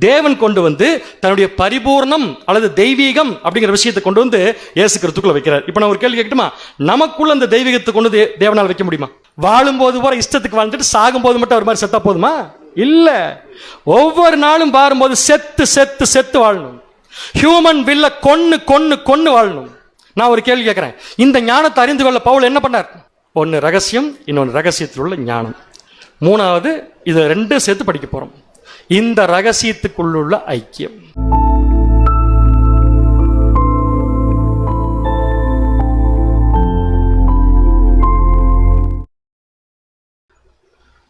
தேவன் கொண்டு வந்து தன்னுடைய பரிபூர்ணம் அல்லது தெய்வீகம் அப்படிங்கிற விஷயத்தை கொண்டு வந்து இயேசு கிறிஸ்துக்குள்ள வைக்கிறார். இப்ப நான் ஒரு கேள்வி கேட்கட்டுமா? நமக்குள்ள அந்த தெய்வீகத்தை கொண்டு தேவனால் வைக்க முடியுமா? வாழும்போது போற இஷ்டத்துக்கு வாழ்ந்துட்டு சாகும் போது மட்டும் ஒரு மாதிரி செத்தா போதுமா? இல்ல. ஒவ்வொரு நாளும் பாரும்போது செத்து செத்து செத்து வாழணும். ஹியூமன் வில்ல கொன்னு கொன்னு கொன்னு வாழணும். நான் ஒரு கேள்வி கேட்கிறேன். இந்த ஞானத்தை அறிந்து கொள்ள பவுல் என்ன பண்ணார்? ஒன்னு ரகசியம், இன்னொன்று ரகசியத்தில் உள்ள ஞானம். மூணாவது இது ரெண்டு சேர்த்து படிக்க போறோம். இந்த ரகசியத்துக்குள்ள ஐக்கியம்.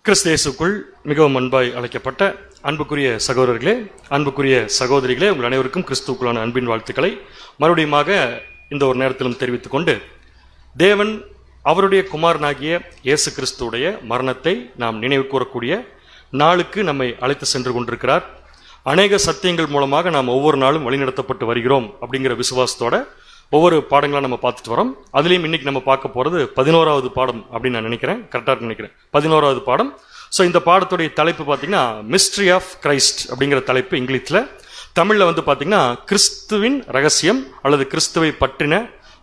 கிறிஸ்து இயேசுக்குள் மிகவும் அன்பாய் அழைக்கப்பட்ட அன்புக்குரிய சகோதரர்களே, அன்புக்குரிய சகோதரிகளே, உங்கள் அனைவருக்கும் கிறிஸ்துக்குள்ளான அன்பின் வாழ்த்துக்களை மறுபடியுமாக இந்த ஒரு நேரத்திலும் தெரிவித்துக் கொண்டு, தேவன் அவருடைய குமாரனாகிய இயேசு கிறிஸ்துடைய மரணத்தை நாம் நினைவு கூறக்கூடிய நாளுக்கு நம்மை அழைத்து சென்று கொண்டிருக்கிறார். அநேக சத்தியங்கள் மூலமாக நாம் ஒவ்வொரு நாளும் வழிநடத்தப்பட்டு வருகிறோம் அப்படிங்கிற விசுவாசத்தோட ஒவ்வொரு பாடங்களாக நம்ம பார்த்துட்டு வரோம். அதுலேயும் இன்னைக்கு நம்ம பார்க்க போகிறது 11வது பாடம் அப்படின்னு நான் நினைக்கிறேன். கரெக்டாக நினைக்கிறேன், 11வது பாடம். ஸோ இந்த பாடத்துடைய தலைப்பு பார்த்தீங்கன்னா மிஸ்ட்ரி ஆஃப் கிரைஸ்ட் அப்படிங்கிற தலைப்பு இங்கிலீஷில். தமிழில் வந்து பார்த்தீங்கன்னா கிறிஸ்துவின் ரகசியம் அல்லது கிறிஸ்துவை பற்றின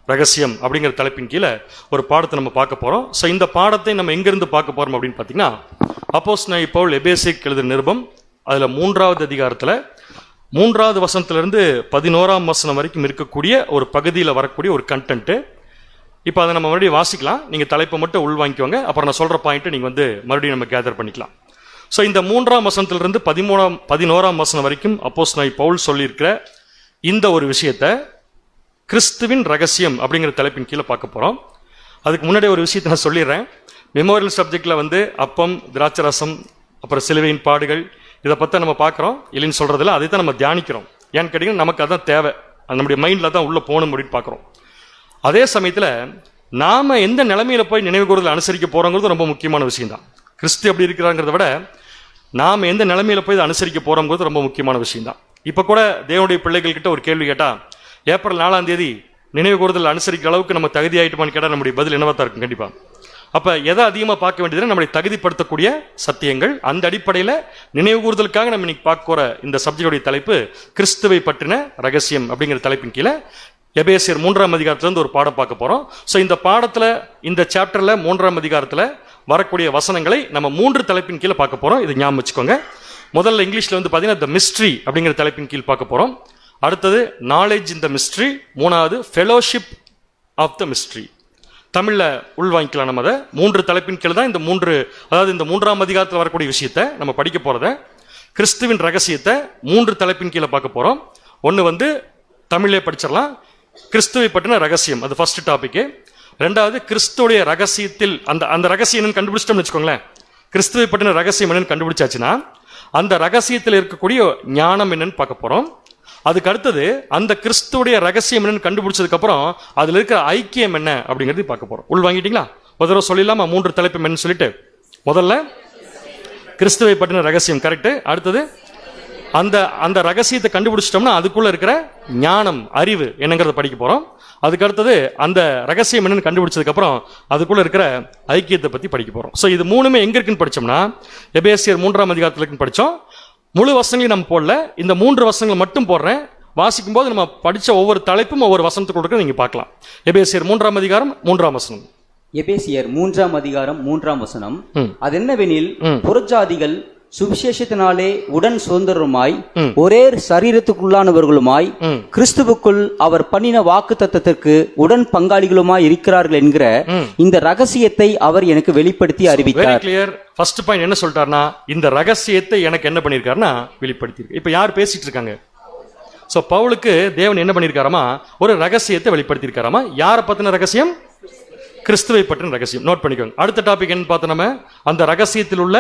ரகசியம் அப்படிங்கிற தலைப்பின் கீழே ஒரு பாடத்தை நம்ம பார்க்க போகிறோம். ஸோ இந்த பாடத்தை நம்ம எங்கேருந்து பார்க்க போகிறோம் அப்படின்னு பார்த்தீங்கன்னா, அப்போஸ்தலனாகிய பவுல் எபேசியருக்கு எழுதின நிருபம் அதில் 3வது அதிகாரத்தில் 3வது வசனத்திலிருந்து 11ஆம் வசனம் வரைக்கும் இருக்கக்கூடிய ஒரு பகுதியில் வரக்கூடிய ஒரு கண்டென்ட். இப்போ அதை நம்ம மறுபடியும் வாசிக்கலாம். நீங்கள் தலைப்பை மட்டும் உள்வாங்கிக்குவாங்க. அப்புறம் நான் சொல்கிற பாயிண்ட்டை நீங்கள் வந்து மறுபடியும் நம்ம கேதர் பண்ணிக்கலாம். ஸோ இந்த 3ஆம் வசனத்திலிருந்து 11ஆம் வசனம் வரைக்கும் அப்போஸ்தலனாகிய பவுல் சொல்லியிருக்கிற இந்த ஒரு விஷயத்தை கிறிஸ்துவின் ரகசியம் அப்படிங்கிற தலைப்பின் கீழே பார்க்க போகிறோம். அதுக்கு முன்னாடி ஒரு விஷயத்தை நான் சொல்லிடுறேன். மெமோரியல் சப்ஜெக்டில் வந்து அப்பம், திராட்சரசம், அப்புறம் சிலுவையின் பாடுகள், இதை பற்றி நம்ம பார்க்குறோம். இல்லைன்னு சொல்கிறதில்ல, அதை தான் நம்ம தியானிக்கிறோம். ஏன்னு கேட்டிங்கன்னா நமக்கு அதான் தேவை, நம்முடைய மைண்டில் தான் உள்ளே போகணும் அப்படின்னு பார்க்குறோம். அதே சமயத்தில் நாம் எந்த நிலைமையில போய் நினைவு கூறுதல் அனுசரிக்க போகிறோங்கிறது ரொம்ப முக்கியமான விஷயம் தான். கிறிஸ்து எப்படி இருக்கிறாங்கிறத விட நாம் எந்த நிலைமையில போய் அனுசரிக்க போகிறோங்கிறது ரொம்ப முக்கியமான விஷயம் தான். இப்போ கூட தேவனுடைய பிள்ளைகள் கிட்ட ஒரு கேள்வி கேட்டால், ஏப்ரல் 4ஆம் தேதி நினைவு கூறுதல் அனுசரிக்கிற அளவுக்கு நம்ம தகுதி ஆகிட்டோமான்னு கேட்டால் நம்முடைய பதில் என்னவா தான் இருக்கும்? கண்டிப்பாக. அப்போ எதை அதிகமாக பார்க்க வேண்டியதுன்னா நம்மளை தகுதிப்படுத்தக்கூடிய சத்தியங்கள். அந்த அடிப்படையில் நினைவு கூறுதலுக்காக நம்ம இன்னைக்கு பார்க்க போகிற இந்த சப்ஜெக்டுடைய தலைப்பு கிறிஸ்துவை பற்றின ரகசியம் அப்படிங்கிற தலைப்பின் கீழே எபேசியர் 3ஆம் அதிகாரத்திலிருந்து ஒரு பாடம் பார்க்க போகிறோம். ஸோ இந்த பாடத்தில், இந்த சாப்டரில் 3ஆம் அதிகாரத்தில் வரக்கூடிய வசனங்களை நம்ம 3 தலைப்பின் கீழே பார்க்க போகிறோம். இது ஞாபகம் வச்சுக்கோங்க. முதல்ல இங்கிலீஷில் வந்து பார்த்தீங்கன்னா த மிஸ்ட்ரி அப்படிங்கிற தலைப்பின் கீழ் பார்க்க போகிறோம். அடுத்தது நாலேஜ் இன் த மிஸ்ட்ரி. 3வது ஃபெலோஷிப் ஆஃப் த மிஸ்ட்ரி. தமிழில் உள்வாங்கிக்கலாம். நம்ம அதை 3 தலைப்பின் கீழ் தான் இந்த 3, அதாவது இந்த 3ஆம் அதிகாரத்தில் வரக்கூடிய விஷயத்தை நம்ம படிக்க போகிறத, கிறிஸ்துவின் ரகசியத்தை 3 தலைப்பின் கீழே பார்க்க போகிறோம். ஒன்று வந்து தமிழே படிச்சிடலாம், கிறிஸ்துவை பற்றின ரகசியம், அது ஃபர்ஸ்ட் டாபிக். 2வது கிறிஸ்துடைய ரகசியத்தில் அந்த ரகசியம் என்னன்னு கண்டுபிடிச்சிட்டோம்னு வச்சுக்கோங்களேன். கிறிஸ்துவை பற்றின ரகசியம் என்னன்னு கண்டுபிடிச்சாச்சுன்னா அந்த ரகசியத்தில் இருக்கக்கூடிய ஞானம் என்னன்னு பார்க்க போகிறோம். அதுக்கு அடுத்தது அந்த கிறிஸ்துடைய ரகசியம் என்னன்னு கண்டுபிடிச்சதுக்கு அப்புறம் அதுல இருக்கிற ஐக்கியம் என்ன அப்படிங்கிறது பார்க்க போறோம். உள் வாங்கிட்டீங்களா? ஒரு தடவை சொல்லிடலாமா 3 தலைப்பு என்னன்னு சொல்லிட்டு? முதல்ல கிறிஸ்துவை பற்றின ரகசியம், கரெக்ட். அடுத்தது அந்த ரகசியத்தை கண்டுபிடிச்சிட்டோம்னா அதுக்குள்ள இருக்கிற ஞானம், அறிவு என்னங்கிறத படிக்க போறோம். அதுக்கு அடுத்தது அந்த ரகசியம் என்னன்னு கண்டுபிடிச்சதுக்கு அப்புறம் அதுக்குள்ள இருக்கிற ஐக்கியத்தை பத்தி படிக்க போறோம். ஸோ இது 3மே எங்க இருக்குன்னு படிச்சோம்னா எபேசியர் 3ஆம் அதிகாரத்துல இருக்குன்னு படிச்சோம். முழு வசனங்களையும் நம்ம போடல, இந்த 3 வசனங்களை மட்டும் போடுறேன். வாசிக்கும் போது நம்ம படிச்ச ஒவ்வொரு தலைப்பும் ஒவ்வொரு வசனத்துக்கு கொடுக்க நீங்க பார்க்கலாம். எபேசியர் 3ஆம் அதிகாரம் 3ஆம் வசனம். எபேசியர் 3ஆம் அதிகாரம் 3ஆம் வசனம். அது என்னவெனில், புறஜாதிகள் சுவிசேஷத்தினாலே உடன் சுதந்திரமாய் ஒரே சரீரத்துக்குள்ளானவர்களுமாய் கிறிஸ்துவுக்குள் அவர் பண்ணின வாக்கு தத்தத்திற்கு உடன் பங்காளிகளுமாய் இருக்கிறார்கள் என்கிற இந்த ரகசியத்தை அவர் எனக்கு வெளிப்படுத்தி அறிவித்தார். ஃபர்ஸ்ட் பாயிண்ட் என்ன சொல்லிட்டாருன்னா, இந்த ரகசியத்தை எனக்கு என்ன பண்ணிருக்காருன்னா வெளிப்படுத்தி. இப்ப யார் பேசிட்டு இருக்காங்க? சோ பவுலுக்கு தேவன் என்ன பண்ணிருக்காராமா, ஒரு ரகசியத்தை வெளிப்படுத்தியிருக்காராமா. யாரை பத்தின ரகசியம்? கிறிஸ்துவை பற்றின ரகசியம். நோட் பண்ணிக்கோங்க. அடுத்த டாபிக் என்ன பார்த்தோம் நம்ம? அந்த ரகசியத்தில் உள்ள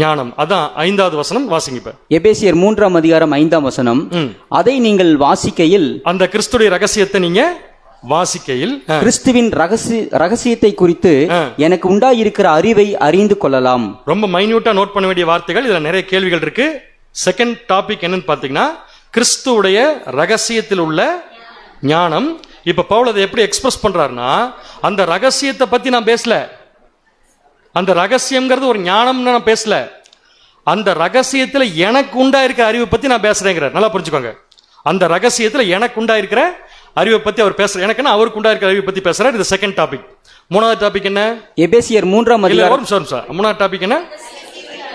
ஞானம். அதான் 5வது வசனம். வாசிங்க. எபேசியர் 3ஆம் அதிகாரம் 5ஆம் வசனம். அதை நீங்கள் வாசிக்கையில், அந்த கிறிஸ்துடைய ரகசியத்தை நீங்க வாசிக்கையில், கிறிஸ்துவின் ரகசியத்தை குறித்து எனக்கு உண்டாயிருக்கிற அறிவை அறிந்து கொள்ளலாம். ரொம்ப மைன்யூட்டா நோட் பண்ண வேண்டிய வார்த்தைகள். இதுல நிறைய கேள்விகள் இருக்கு. செகண்ட் டாபிக் என்னன்னு பாத்தீங்கன்னா கிறிஸ்துவுடைய ரகசியத்தில் உள்ள ஞானம். இப்ப பவுல் அதை எப்படி எக்ஸ்பிரஸ் பண்றாருன்னா, அந்த ரகசியத்தை பத்தி நான் பேசல, அந்த ரகசியம்ங்கிறது ஒரு ஞானம்னு நான் பேசல, அந்த ரகசியத்துல எனக்கு உண்டாயிருக்கிற அறிவை பத்தி நான் பேசுறேங்கிறார். நல்லா புரிஞ்சுக்கோங்க. அந்த ரகசியத்துல எனக்கு உண்டாயிருக்கிற அறிவை பத்தி அவர் பேசுற, எனக்குன்னா அவருக்கு உண்டாயிருக்கிற அறிவை பத்தி பேசுறாரு. இது செகண்ட் டாபிக். மூணாவது டாபிக் என்ன? எபேசியர் 3ஆம் அதிகாரம். மூணாவது டாபிக் என்ன?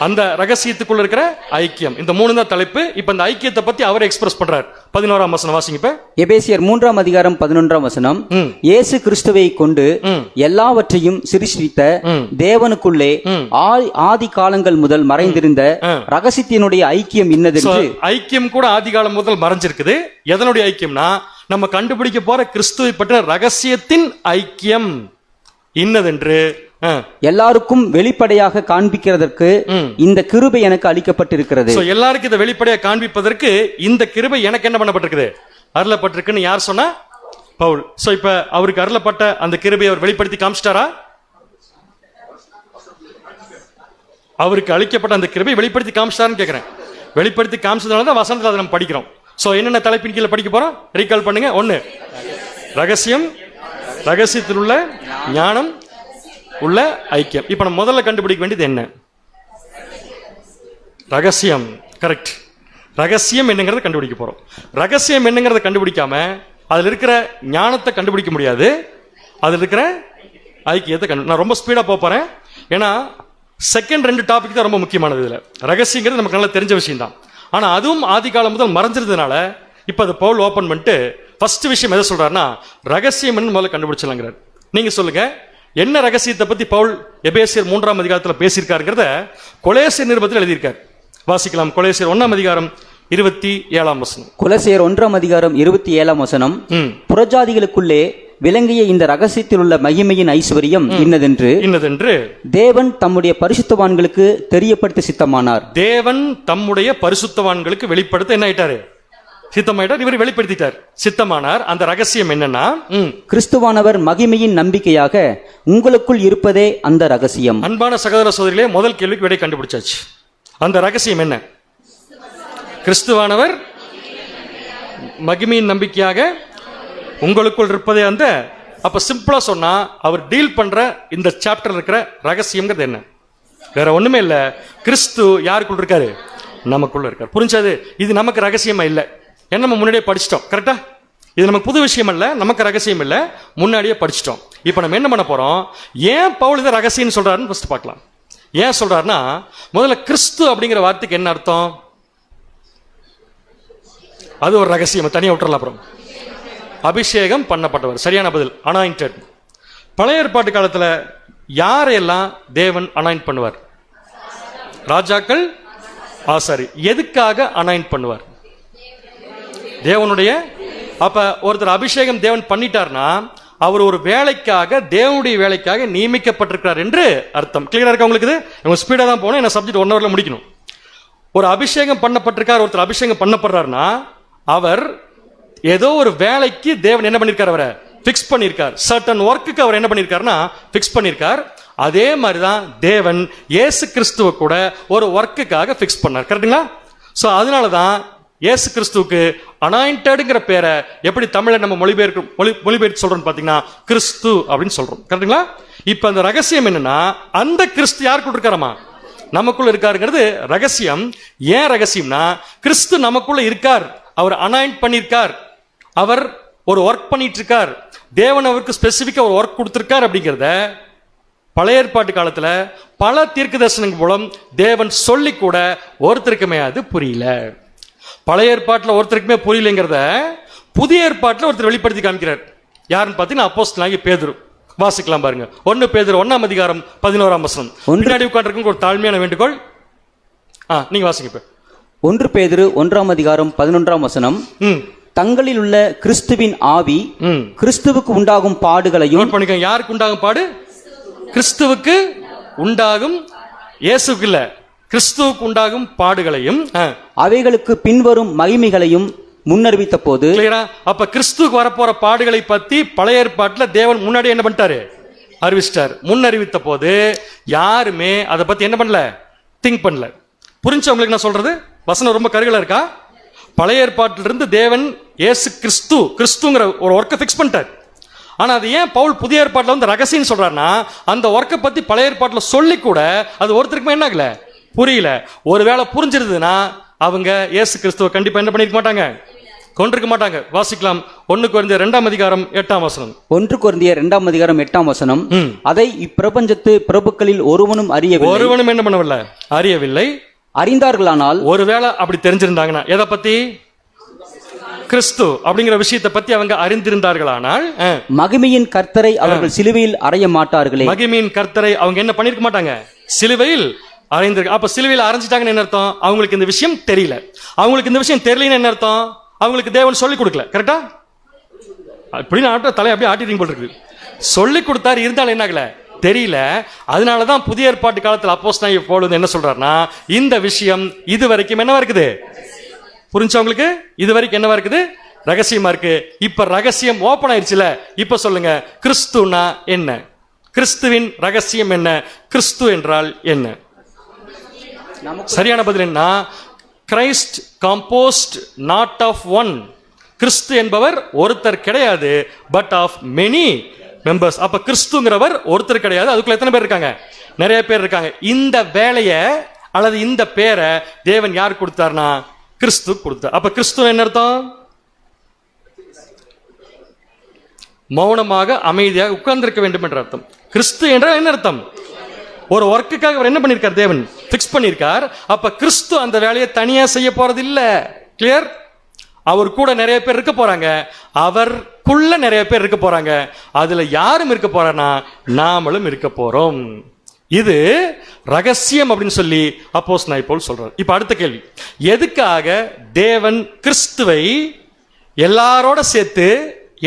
அந்த ரகசியத்துக்குள்ள இருக்கிற ஐக்கியம். இந்த மூணு தான் தலைப்பு. இப்ப இந்த ஐக்கியத்தை பத்தி அவர் எக்ஸ்பிரஸ் பண்றார். 11ஆம் வசனம் வாசிங்க. இப்ப எபேசியர் 3ஆம் அதிகாரம் 11ஆம் வசனம். இயேசு கிறிஸ்துவை கொண்டு எல்லாவற்றையும் சிருஷ்டித்த தேவனுக்குள்ளே ஆதி காலங்கள் முதல் மறைந்திருந்த ரகசியத்தினுடைய ஐக்கியம் இன்னதென்று. ஐக்கியம் கூட ஆதி காலம் முதல் மறைஞ்சிருக்குது. எதனுடைய ஐக்கியம்னா நம்ம கண்டுபிடிக்க போற கிறிஸ்துவை பற்றின ரகசியத்தின் ஐக்கியம் இன்னதென்று எல்லாருக்கும் வெளிப்படையாக காண்பிக்கிறதற்கு இந்த கிருபை எனக்கு அளிக்கப்பட்டிருக்கிறது. எல்லாருக்கும் இதை வெளிப்படையாக காண்பிப்பதற்கு இந்த கிருபை எனக்கு என்ன பண்ணப்பட்டிருக்குது? அருளப்பட்டிருக்குன்னு யார் சொன்னா? பவுல். சோ இப்ப அவருக்கு அருளப்பட்ட அந்த கிருபையை அவர் வெளிப்படுத்தி காமிச்சிட்டாரா? அவருக்கு அளிக்கப்பட்ட அந்த கிருபை வெளிப்படுத்தி காமிச்சிட்டாருன்னு கேட்கிறேன். வெளிப்படுத்தி காமிச்சதுனால தான் வசனத்துல அதை நம்ம படிக்கிறோம். சோ என்னென்ன தலைப்பின் கீழே படிக்க போறோம்? ரீகால் பண்ணுங்க. 1 ரகசியம், ரகசியத்தில் உள்ள ஞானம், உள்ள ஐக்கியம். இப்ப நம்ம முதல்ல கண்டுபிடிக்க வேண்டியது என்ன? ரகசியம். கரெக்ட். ரகசியம் என்னங்கிறத கண்டுபிடிக்க போறோம். ரகசியம் என்னங்கிறத கண்டுபிடிக்காம அதுல இருக்கிற ஞானத்தை கண்டுபிடிக்க முடியாது. அதுல இருக்கிற ஐக்கியத்தை நான் ரொம்ப ஸ்பீடா போறேன். ஏன்னா செகண்ட் 2 டாபிக் தான் ரொம்ப முக்கியமானது. இதுல ரகசியங்கிறது நமக்கு நல்லா தெரிஞ்ச விஷயம் தான். ஆனா அதுவும் ஆதி காலம் முதல் மறைஞ்சிருந்ததுனால இப்ப அது பவுல் ஓபன் பண்ணிட்டு ஃபர்ஸ்ட் விஷயம் எதை சொல்றாருன்னா ரகசியம் முதல்ல கண்டுபிடிச்சலாங்கிறார். நீங்க சொல்லுங்க, என்ன ரகசியத்தை பத்தி பவுல் எபேசியர் 3ஆம் அதிகாரத்தில் பேசியிருக்காருங்கிறத கொலேசியர் நிருபத்தில் எழுதியிருக்கார். வாசிக்கலாம். கொலேசியர் 1ஆம் அதிகாரம் 27ஆம் வசனம். கொலேசியர் 1ஆம் அதிகாரம் 27ஆம் வசனம். புறஜாதிகளுக்குள்ளே விளங்கிய இந்த ரகசியத்தில் உள்ள மகிமையின் ஐஸ்வர்யம் இன்னதென்று தேவன் தம்முடைய பரிசுத்தவான்களுக்கு தெரியப்படுத்த சித்தமானார். தேவன் தம்முடைய பரிசுத்தவான்களுக்கு வெளிப்படுத்த என்ன ஆயிட்டாரு? சித்தமாயிட்டார். இவர் வெளிப்படுத்திட்டார், சித்தமானார். அந்த ரகசியம் என்னன்னா கிறிஸ்துவானவர் மகிமையின் நம்பிக்கையாக உங்களுக்குள் இருப்பதே அந்த ரகசியம். அன்பான சகோதர சகோதரிகளே, முதல் கேள்விக்கு விடை கண்டுபிடிச்சாச்சு. அந்த ரகசியம் என்ன? கிறிஸ்துவானவர் மகிமையின் நம்பிக்கையாக உங்களுக்குள் இருப்பதே அந்த. அப்ப சிம்பிளா சொன்னா அவர் டீல் பண்ற இந்த சாப்டர் இருக்கிற ரகசியம்ங்கிறது என்ன? வேற ஒண்ணுமே இல்ல. கிறிஸ்து யாருக்குள்ள இருக்காரு? நமக்குள்ள இருக்காரு. புரிஞ்சது? இது நமக்கு ரகசியமா இல்ல. என்ன நம்ம முன்னாடியே படிச்சிட்டோம். கரெக்டா? இது நமக்கு புது விஷயம் இல்ல, நமக்கு ரகசியம் இல்ல, முன்னாடியே படிச்சிட்டோம். இப்ப நம்ம என்ன பண்ண போறோம்? ஏன் பவுல் இதை ரகசியம் சொல்றாருன்னு ஃபர்ஸ்ட் பார்க்கலாம். ஏன் சொல்றாருன்னா முதல்ல கிறிஸ்து அப்படிங்கிற வார்த்தைக்கு என்ன அர்த்தம்? அது ஒரு ரகசியம், தனியா விட்டுறலாம். அப்புறம் அபிஷேகம் பண்ணப்பட்டவர். சரியான பதில், அனாயிண்டட். பழைய ஏற்பாட்டு காலத்துல யாரையெல்லாம் தேவன் அனாயிண்ட் பண்ணுவார்? ராஜாக்கள், ஆசாரி. எதுக்காக அனாயிண்ட் பண்ணுவார்? தேவனுடைய. அப்ப ஒருத்தர் அபிஷேகம் தேவன் பண்ணிட்டார்னா அவர் ஒரு வேலைக்காக, தேவனுடைய வேலைக்காக நியமிக்கப்பட்டிருக்கிறார் என்று அர்த்தம். கிளியரா இருக்கா உங்களுக்கு? இது ஸ்பீடா தான் போகணும். என்ன சப்ஜெக்ட் 1 ஹவர்ல முடிக்கணும். ஒரு அபிஷேகம் பண்ணப்பட்டிருக்கார், ஒருத்தர் அபிஷேகம் பண்ணப்படுறாருன்னா அவர் ஏதோ ஒரு வேலைக்கு தேவன் என்ன பண்ணிருக்கார்? அவரை பிக்ஸ் பண்ணிருக்கார். சர்டன் ஒர்க்குக்கு அவர் என்ன பண்ணிருக்காருன்னா பிக்ஸ் பண்ணிருக்கார். அதே மாதிரிதான் தேவன் இயேசு கிறிஸ்துவ கூட ஒரு ஒர்க்குக்காக பிக்ஸ் பண்ணார். கரெக்டுங்களா? சோ அதனாலதான் இயேசு கிறிஸ்துவுக்கு அனாயிண்டட்ங்கிற பேரை எப்படி தமிழ்ல நம்ம மொழிபெயர்த்து சொல்றோம் பாத்தீங்கன்னா கிறிஸ்து அப்படின்னு சொல்றோம். கரெக்டுங்களா? இப்ப அந்த ரகசியம் என்னன்னா அந்த கிறிஸ்து யாருக்குள்ள இருக்காரமா? நமக்குள்ள இருக்காருங்கிறது ரகசியம். ஏன் ரகசியம்னா கிறிஸ்து நமக்குள்ள இருக்கார், அவர் அனாயிண்ட் பண்ணிருக்கார், அவர் ஒரு ஒர்க் பண்ணிட்டு இருக்கார், தேவன் அவருக்கு ஸ்பெசிபிக்கா ஒரு ஒர்க் கொடுத்திருக்கார். அப்படிங்கிறத பழைய ஏற்பாட்டு காலத்துல பல தீர்க்க தரிசனங்கள் மூலம் தேவன் சொல்லி கூட ஒருத்தருக்குமே அது புரியல. பழைய ஏற்பாட்டுல ஒருத்தருக்குமே புரியலைங்கிறத புதிய ஏற்பாட்டுல ஒருத்தர் வெளிப்படுத்தி காமிக்கிறார். யாருன்னு பாத்தீங்கன்னா அப்போஸ்தலனாகிய பேதுரு. வாசிக்கலாம் பாருங்க. 1 பேதுரு 1ஆம் அதிகாரம் 11ஆம் வசனம். முன்னாடி உட்கார்ந்திருக்கும் ஒரு தாழ்மையான வேண்டுகோள். நீங்க வாசிங்க. இப்ப 1 பேதுரு 1ஆம் அதிகாரம் 11ஆம் வசனம். தங்களில் உள்ள கிறிஸ்துவின் ஆவி கிறிஸ்துவுக்கு உண்டாகும் பாடுகளையும். யாருக்கு உண்டாகும் பாடு? கிறிஸ்துவுக்கு உண்டாகும், இயேசுக்கு இல்ல, கிறிஸ்துவுக்கு உண்டாகும் பாடுகளையும் அவைகளுக்கு பின்வரும் மகிமைகளையும் முன்னறிவித்த போது. அப்ப கிறிஸ்துவுக்கு வரப்போற பாடுகளை பத்தி பழைய ஏற்பாட்டுல தேவன் முன்னாடி என்ன பண்ணிட்டாரு? அறிவிச்சிட்டார். முன்னறிவித்த போது யாருமே அதை பத்தி என்ன பண்ணல? திங்க் பண்ணல. புரிஞ்சவங்களுக்கு நான் சொல்றது வசனம் ரொம்ப கருகலா இருக்கா? பழைய ஏற்பாட்டிலிருந்து தேவன் இயேசு கிறிஸ்துங்கிற ஒரு ஒர்க்கை பிக்ஸ் பண்ணிட்டார். ஆனா அது ஏன் பவுல் புதிய ஏற்பாட்டில் வந்து ரகசியம் சொல்றாருன்னா அந்த ஒர்க்கை பத்தி பழைய ஏற்பாட்டில் சொல்லி கூட அது ஒருத்தருக்குமே என்ன ஆகல? புரியல. ஒருவேளை புரிஞ்சிருதுன்னா அவங்க இயேசு கிறிஸ்துவ கண்டிப்பா என்ன பண்ணிருக்க மாட்டாங்க, கொண்டிருக்க மாட்டாங்க. வாசிக்கலாம் 1 கொரிந்தியர் 2:8. 1 கொரிந்தியர் 2:8. அதை இப்பிரபஞ்சத்து பிரபுக்களில் ஒருவனும் அறியவில்லை. ஒருவனும் என்ன பண்ணவில்லை, அறியவில்லை. அறிந்தார்களானால், ஒருவேளை அப்படி தெரிஞ்சிருந்தாங்கன்னா, எதை பத்தி, கிறிஸ்து அப்படிங்கிற விஷயத்தை பத்தி அவங்க அறிந்திருந்தார்களானால், மகிமையின் கர்த்தரை அவர்கள் சிலுவையில் அறைய மாட்டார்களே. மகிமையின் கர்த்தரை அவங்க என்ன பண்ணிருக்க மாட்டாங்க, சிலுவையில் அறைந்திருக்க. அப்ப சிலுவையில் அரைஞ்சிட்டாங்கன்னு என்ன அர்த்தம், அவங்களுக்கு இந்த விஷயம் தெரியல. அவங்களுக்கு இந்த விஷயம் தெரியலன்னு என்ன அர்த்தம், அவங்களுக்கு தேவன் சொல்லி கொடுக்கல. கரெக்டா? அப்படின்னு தலையை அப்படியே ஆட்டிட்டு போல் இருக்கு. சொல்லி கொடுத்தாரு, இருந்தாலும் என்ன ஆகல, தெரியல. அதனாலதான் புதிய ஏற்பாட்டு காலத்தில் அப்போஸ்தலனாகிய பவுல் என்ன சொல்றாருன்னா, இந்த விஷயம் இது வரைக்கும் என்னவா இருக்குது, புரிஞ்சவங்களுக்கு இது வரைக்கும் என்னவா இருக்குது, ரகசியமா இருக்கு. இப்ப ரகசியம் ஓபன் ஆயிடுச்சுல. இப்ப சொல்லுங்க, கிறிஸ்துனா என்ன, கிறிஸ்துவின் ரகசியம் என்ன, கிறிஸ்து என்றால் என்ன? சரியான பதில் என்ன, Christ composed not of one. கிறிஸ்து என்பவர் ஒருத்தர் கிடையாது, பட் ஆஃப் மெனி மெம்பர்ஸ். அப்ப கிறிஸ்துங்கிறவர் ஒருத்தர் கிடையாது, அதுக்குள்ள எத்தனை பேர் இருக்காங்க, நிறைய பேர் இருக்காங்க. இந்த வேலையை அல்லது இந்த பேரை தேவன் யார் கொடுத்தார்னா, கிறிஸ்து கொடுத்தார். அப்ப கிறிஸ்து என்ன அர்த்தம், மௌனமாக அமைதியாக உட்கார்ந்திருக்க வேண்டும் என்ற அர்த்தம். கிறிஸ்து என்றால் என்ன அர்த்தம், ஒரு ஒர்க்குக்காக அவர் என்ன பண்ணிருக்கார், தேவன் பிக்ஸ் பண்ணிருக்கார். அப்ப கிறிஸ்து அந்த வேலையை தனியா செய்ய போறது இல்ல. கிளியர்? அவர் கூட நிறைய பேர் இருக்க போறாங்க, அவருக்குள்ள நிறைய பேர் இருக்க போறாங்க. அதுல யாரும் இருக்க போறானா, நாமளும் இருக்க போறோம். இது ரகசியம் அப்படின்னு சொல்லி அப்போஸ்தலனாகிய பவுல் சொல்றார். இப்ப அடுத்த கேள்வி, எதுக்காக தேவன் கிறிஸ்துவை எல்லாரோட சேர்த்து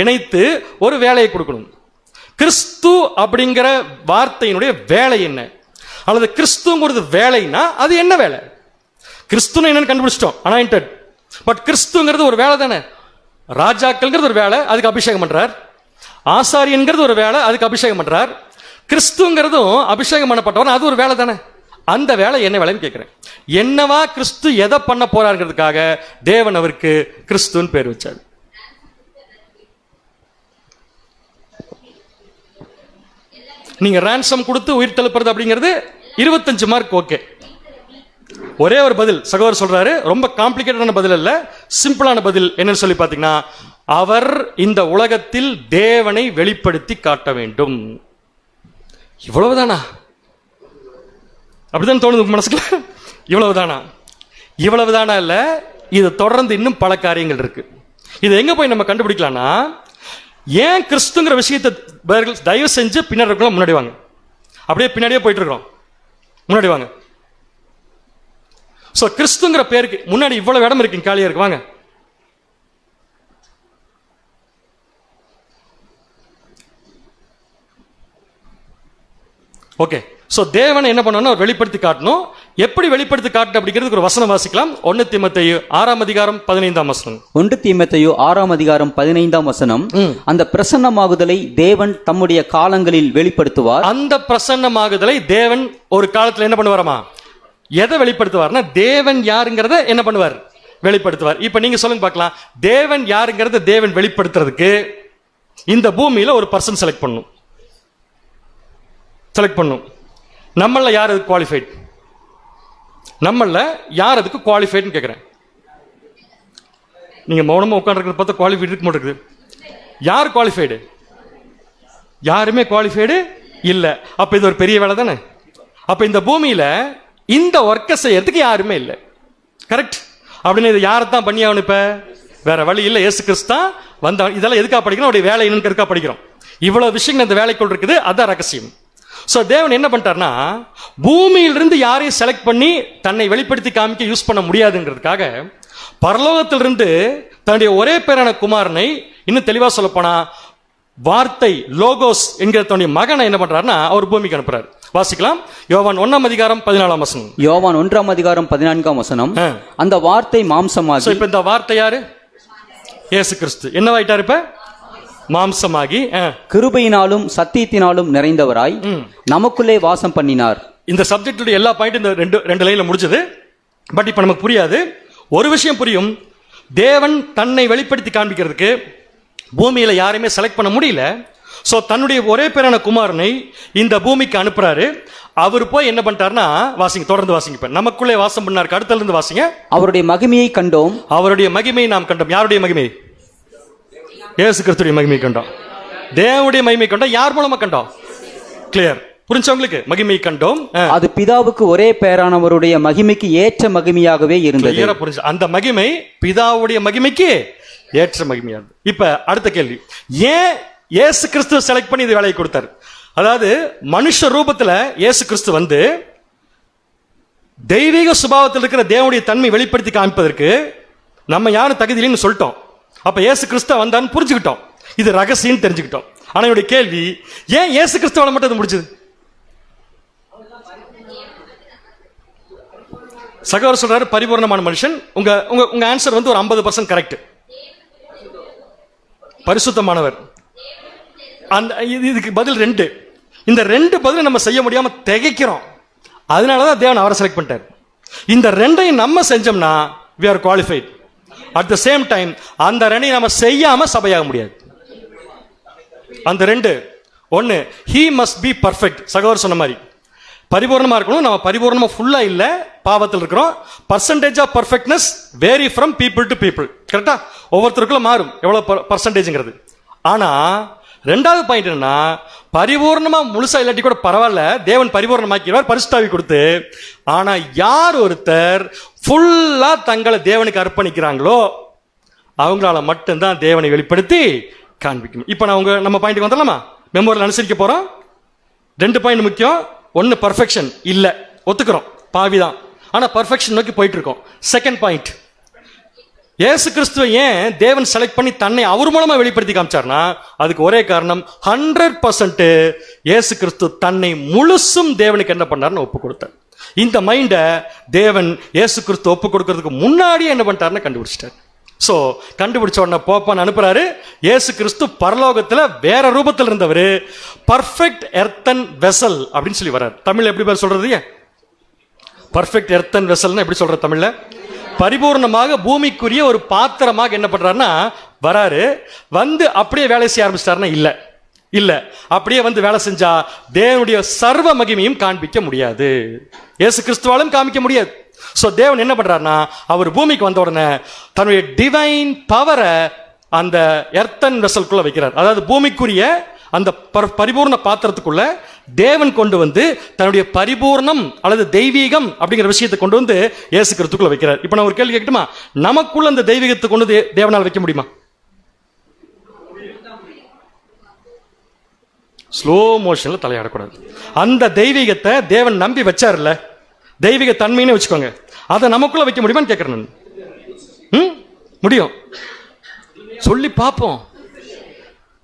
இணைத்து ஒரு வேலையை கொடுக்கணும்? கிறிஸ்து அப்படிங்கிற வார்த்தையினுடைய வேலை என்ன, அல்லது கிறிஸ்துங்கிறது வேலைன்னா அது என்ன வேலை? கிறிஸ்துன்னு என்னன்னு கண்டுபிடிச்சிட்டோம், அனாயிண்டட். பட் கிறிஸ்துங்கிறது ஒரு வேலை தானே. ராஜாக்கள்ங்கிறது ஒரு வேலை, அதுக்கு அபிஷேகம் பண்றார். ஆசாரியன்கிறது ஒரு வேலை, அதுக்கு அபிஷேகம் பண்றார். கிறிஸ்துங்கிறதும் அபிஷேகம் பண்ணப்பட்டவர், அது ஒரு வேலை தானே. அந்த வேலை என்ன வேலைன்னு கேட்கிறேன். என்னவா கிறிஸ்து எதை பண்ண போறாருங்கிறதுக்காக தேவன் அவருக்கு கிறிஸ்துன்னு பேர் வச்சார். நீங்க ransom கொடுத்து உயிர் தெழுப்புறது அப்படிங்கிறது 25 மார்க், ஓகே. ஒரே ஒரு பதில் சகோதரர் சொல்றாரு, ரொம்ப காம்ப்ளிகேட்டடான பதில் இல்ல, சிம்பிளான பதில். என்னன்னு சொல்லி பாத்தீங்கன்னா, அவர் இந்த உலகத்தில் தேவனை வெளிப்படுத்தி காட்ட வேண்டும். இவ்வளவுதானா? அப்படிதான் தோணுது மனசுக்குள்ள. இவ்வளவுதானா? இவ்வளவுதானா இல்ல, இது தொடர்ந்து இன்னும் பல காரியங்கள் இருக்கு. இது எங்க போய் நம்ம கண்டுபிடிக்கலாம்னா, ஏன் கிறிஸ்துங்கிற விஷயத்தை தயவு செஞ்சு பின்னாடி இருக்கலாம், முன்னாடி வாங்க. அப்படியே பின்னாடியே போயிட்டு இருக்கோம், முன்னாடி வாங்க. சோ கிறிஸ்துங்கிற பேருக்கு முன்னாடி இவ்வளவு இடம் இருக்கு, காலியா இருக்கு, வாங்க. ஓகே. சோ தேவனை என்ன பண்ணணும், அவர் வெளிப்படுத்தி காட்டணும். எப்படி வெளிப்படுத்தி காட்டணும் அப்படிங்கிறதுக்கு ஒரு வசனம் வாசிக்கலாம். 1 தீமோத்தேயு 6:15. 1 தீமோத்தேயு 6:15. அந்த பிரசன்னமாகுதலை தேவன் தம்முடைய காலங்களில் வெளிப்படுத்துவார். அந்த பிரசன்னமாகுதலை தேவன் ஒரு காலத்துல என்ன பண்ணுவாராமா, எதை வெளிப்படுத்துவார்னா, தேவன் யாருங்கிறத என்ன பண்ணுவார், வெளிப்படுத்துவார். இப்ப நீங்க சொல்லுங்க பார்க்கலாம், தேவன் யாருங்கிறத தேவன் வெளிப்படுத்துறதுக்கு இந்த பூமியில ஒரு பர்சன் செலக்ட் பண்ணும். நம்மள யார் அதுக்கு குவாலிஃபைட், நம்மள யார் அதுக்கு குவாலிஃபைட்னு கேட்கிறேன். நீங்க மௌனமா உட்கார்ந்து பார்த்தா குவாலிஃபைட் இருக்க மாட்டேங்குது. யார் குவாலிஃபைடு? யாருமே குவாலிஃபைடு இல்ல. அப்ப இது ஒரு பெரிய வேலை தானே. அப்ப இந்த பூமியில இந்த ஒர்க்கை செய்யறதுக்கு யாருமே இல்லை. கரெக்ட்? அப்படின்னு இது யாரைத்தான் பண்ணி ஆகணும்? இப்ப வேற வழி இல்லை, இயேசு கிறிஸ்து தான் வந்த. இதெல்லாம் எதுக்காக படிக்கிறோம், அவருடைய வேலை என்னன்னு எதுக்காக படிக்கிறோம்? இவ்வளவு விஷயங்கள் இந்த வேலைக்குள் இருக்குது, அதான் ரகசியம். சோ தேவன் என்ன பண்ணிட்டார்னா, பூமியிலிருந்து யாரையும் செலக்ட் பண்ணி தன்னை வெளிப்படுத்தி காமிக்க யூஸ் பண்ண முடியாதுங்கிறதுக்காக பரலோகத்திலிருந்து தன்னுடைய ஒரே பேரான குமாரனை, இன்னும் தெளிவா சொல்ல போனா வார்த்தை லோகோஸ் என்கிற தன்னுடைய மகனை என்ன பண்றாருன்னா அவர் பூமிக்கு அனுப்புறாரு. வாசிக்கலாம். யோவான் 1:14. யோவான் 1:14. அந்த வார்த்தை மாம்சமாகி. இப்ப இந்த வார்த்தை யாரு? இயேசு கிறிஸ்து. என்னவாயிட்டார் இப்ப? மாம்சமாகி கிருபையினாலும் சத்தியத்தினாலும் நிறைந்தவராய் நமக்குள்ளே வாசம் பண்ணினார். இந்த சப்ஜெக்ட் எல்லா பாயிண்ட் இந்த ரெண்டு லைன்ல முடிச்சது. பட் இப்ப நமக்கு புரியாது. ஒரு விஷயம் புரியும், தேவன் தன்னை வெளிப்படுத்தி காண்பிக்கிறதுக்கு பூமியில யாரையுமே செலக்ட் பண்ண முடியல. சோ தன்னுடைய ஒரே பேரான குமாரனை இந்த பூமிக்கு அனுப்புறாரு. அவர் போய் என்ன பண்ணிட்டாருன்னா, வாசிங்க, தொடர்ந்து வாசிங்க. இப்ப நமக்குள்ளே வாசம் பண்ணாரு. அடுத்தல இருந்து வாசிங்க. அவருடைய மகிமையை கண்டோம். அவருடைய மகிமையை நாம் கண்டோம். யாருடைய மகிமை? இயேசு கிறிஸ்துடைய மகிமையை கண்டோம். தேவனுடைய மகிமை கண்டோம். யார் மூலமா கண்டோம்? கிளியர், புரிஞ்சவங்களுக்கு? மகிமை கண்டோம். அது பிதாவுக்கு ஒரே பேரானவருடைய மகிமைக்கு ஏற்ற மகிமையாகவே இருந்தது. புரிஞ்சு? அந்த மகிமை பிதாவுடைய மகிமைக்கு ஏற்ற மகிமையானது. இப்ப அடுத்த கேள்வி, ஏன் இயேசு கிறிஸ்து செலக்ட் பண்ணி இந்த வேலையை கொடுத்தாரு? அதாவது மனுஷ ரூபத்துல இயேசு கிறிஸ்து வந்து தெய்வீக சுபாவத்தில் இருக்கிற தேவனுடைய தன்மை வெளிப்படுத்தி காமிப்பதற்கு நம்ம யாரும் தகுதியில்லைன்னு சொல்லிட்டோம். அப்ப இயேசு கிறிஸ்து வந்தான்னு புரிஞ்சுக்கிட்டோம். இது ரகசியம் தெரிஞ்சுக்கிட்டோம். ஆனா என்னுடைய கேள்வி, ஏன் இயேசு கிறிஸ்துவால மட்டும் அது முடிச்சது? சகோதரர் சொல்றாரு பரிபூர்ணமான மனுஷன். உங்க உங்க உங்க ஆன்சர் வந்து ஒரு 50% கரெக்ட். பரிசுத்தமானவர். அந்த இதுக்கு பதில் 2. இந்த 2 பதில் நம்ம செய்ய முடியாம திகைக்கிறோம். அதனாலதான் தேவன் அவரை செலக்ட் பண்ணிட்டார். இந்த 2ஐயும் நம்ம செஞ்சோம்னா we are qualified. at the same time அந்த 2ஐயும் நம்ம செய்யாம சபையாக முடியாது. அந்த 2, 1 he must be perfect. சகோதரர் சொன்ன மாதிரி பரிபூர்ணமா இருக்கணும். நம்ம பரிபூர்ணமா ஃபுல்லா இல்ல, பாவத்தில் இருக்கிறோம். Percentage of perfectness vary from people to people. கரெக்டா? ஒவ்வொருத்தருக்குள்ள மாறும் எவ்வளவு பர்சன்டேஜ்ங்கிறது. ஆனா ரெண்டாவது பாயிண்ட் என்னன்னா, பரிபூர்ணமா முழுசா இல்லாட்டி கூட பரவாயில்ல, தேவன் பரிபூர்ணமாக்கிறார் பரிசுத்தாவி கொடுத்து. ஆனா யார் ஒருத்தர் ஃபுல்லா தங்களை தேவனுக்கு அர்ப்பணிக்கிறாங்களோ அவங்களால மட்டும்தான் தேவனை வெளிப்படுத்தி காண்பிக்கும். இப்ப நான் நம்ம பாயிண்ட்டுக்கு வந்துடலாமா? மெமோரியல் அனுசரிக்க போறோம். 2 பாயிண்ட் முக்கியம். 1 பர்ஃபெக்ஷன் இல்ல, ஒத்துக்கிறோம், பாவிதான். ஆனா பர்ஃபெக்ஷன் நோக்கி போயிட்டு இருக்கோம். செகண்ட் பாயிண்ட், இயேசு கிறிஸ்துவை ஏன் தேவன் செலக்ட் பண்ணி தன்னை அவர் மூலமா வெளிப்படுத்தி காமிச்சார்னா, அதுக்கு ஒரே காரணம் 100% இயேசு கிறிஸ்து தன்னை முழுசும் தேவனுக்கு என்ன பண்ணார்னு ஒப்பு கொடுத்தார். இந்த மைண்டை தேவன் இயேசு கிறிஸ்து ஒப்பு கொடுக்கறதுக்கு முன்னாடியே என்ன பண்ணிட்டாருன்னு கண்டுபிடிச்சிட்டார். சோ கண்டுபிடிச்ச உடனே போப்பான்னு அனுப்புறாரு. இயேசு கிறிஸ்து பரலோகத்துல வேற ரூபத்தில் இருந்தவர் பர்ஃபெக்ட் எர்த்தன் வெசல் அப்படின்னு சொல்லி வர்றாரு. தமிழ்ல எப்படி பேர் சொல்றது? பர்ஃபெக்ட் எர்த்தன் வெசல்னா எப்படி சொல்ற தமிழ்ல? பரிபூர்ணமாக பூமிக்குரிய ஒரு பாத்திரமாக என்ன பண்றாருன்னா வராரு. வந்து அப்படியே வேலை செய்ய ஆரம்பிச்சிட்டாருன்னா இல்ல இல்ல, அப்படியே வந்து வேலை செஞ்சா தேவனுடைய சர்வ மகிமையும் காண்பிக்க முடியாது, இயேசு கிறிஸ்துவாலும் காமிக்க முடியாது. சோ தேவன் என்ன பண்றாருன்னா, அவர் பூமிக்கு வந்த உடனே தன்னுடைய டிவைன் பவரை அந்த எர்த்தன் வெசல்குள்ள வைக்கிறார். அதாவது பூமிக்குரிய அந்த பரிபூர்ண பாத்திரத்துக்குள்ள தேவன் கொண்டு வந்து தன்னுடைய பரிபூர்ணம் அல்லது தெய்வீகம் அப்படிங்கிற விஷயத்தை கொண்டு வந்து இயேசு கிறிஸ்துக்குள்ள வைக்கிறார். இப்ப நான் ஒரு கேள்வி கேட்கட்டுமா? நமக்குள்ள அந்த தெய்வீகத்தை கொண்டு தேவனால் வைக்க முடியுமா? ஸ்லோ மோஷன்ல தலையாடக்கூடாது. அந்த தெய்வீகத்தை தேவன் நம்பி வச்சார்ல, தெய்வீக தன்மைன்னு வச்சுக்கோங்க, அதை நமக்குள்ள வைக்க முடியுமான்னு கேட்கிறேன் நான். முடியும், சொல்லி பார்ப்போம்.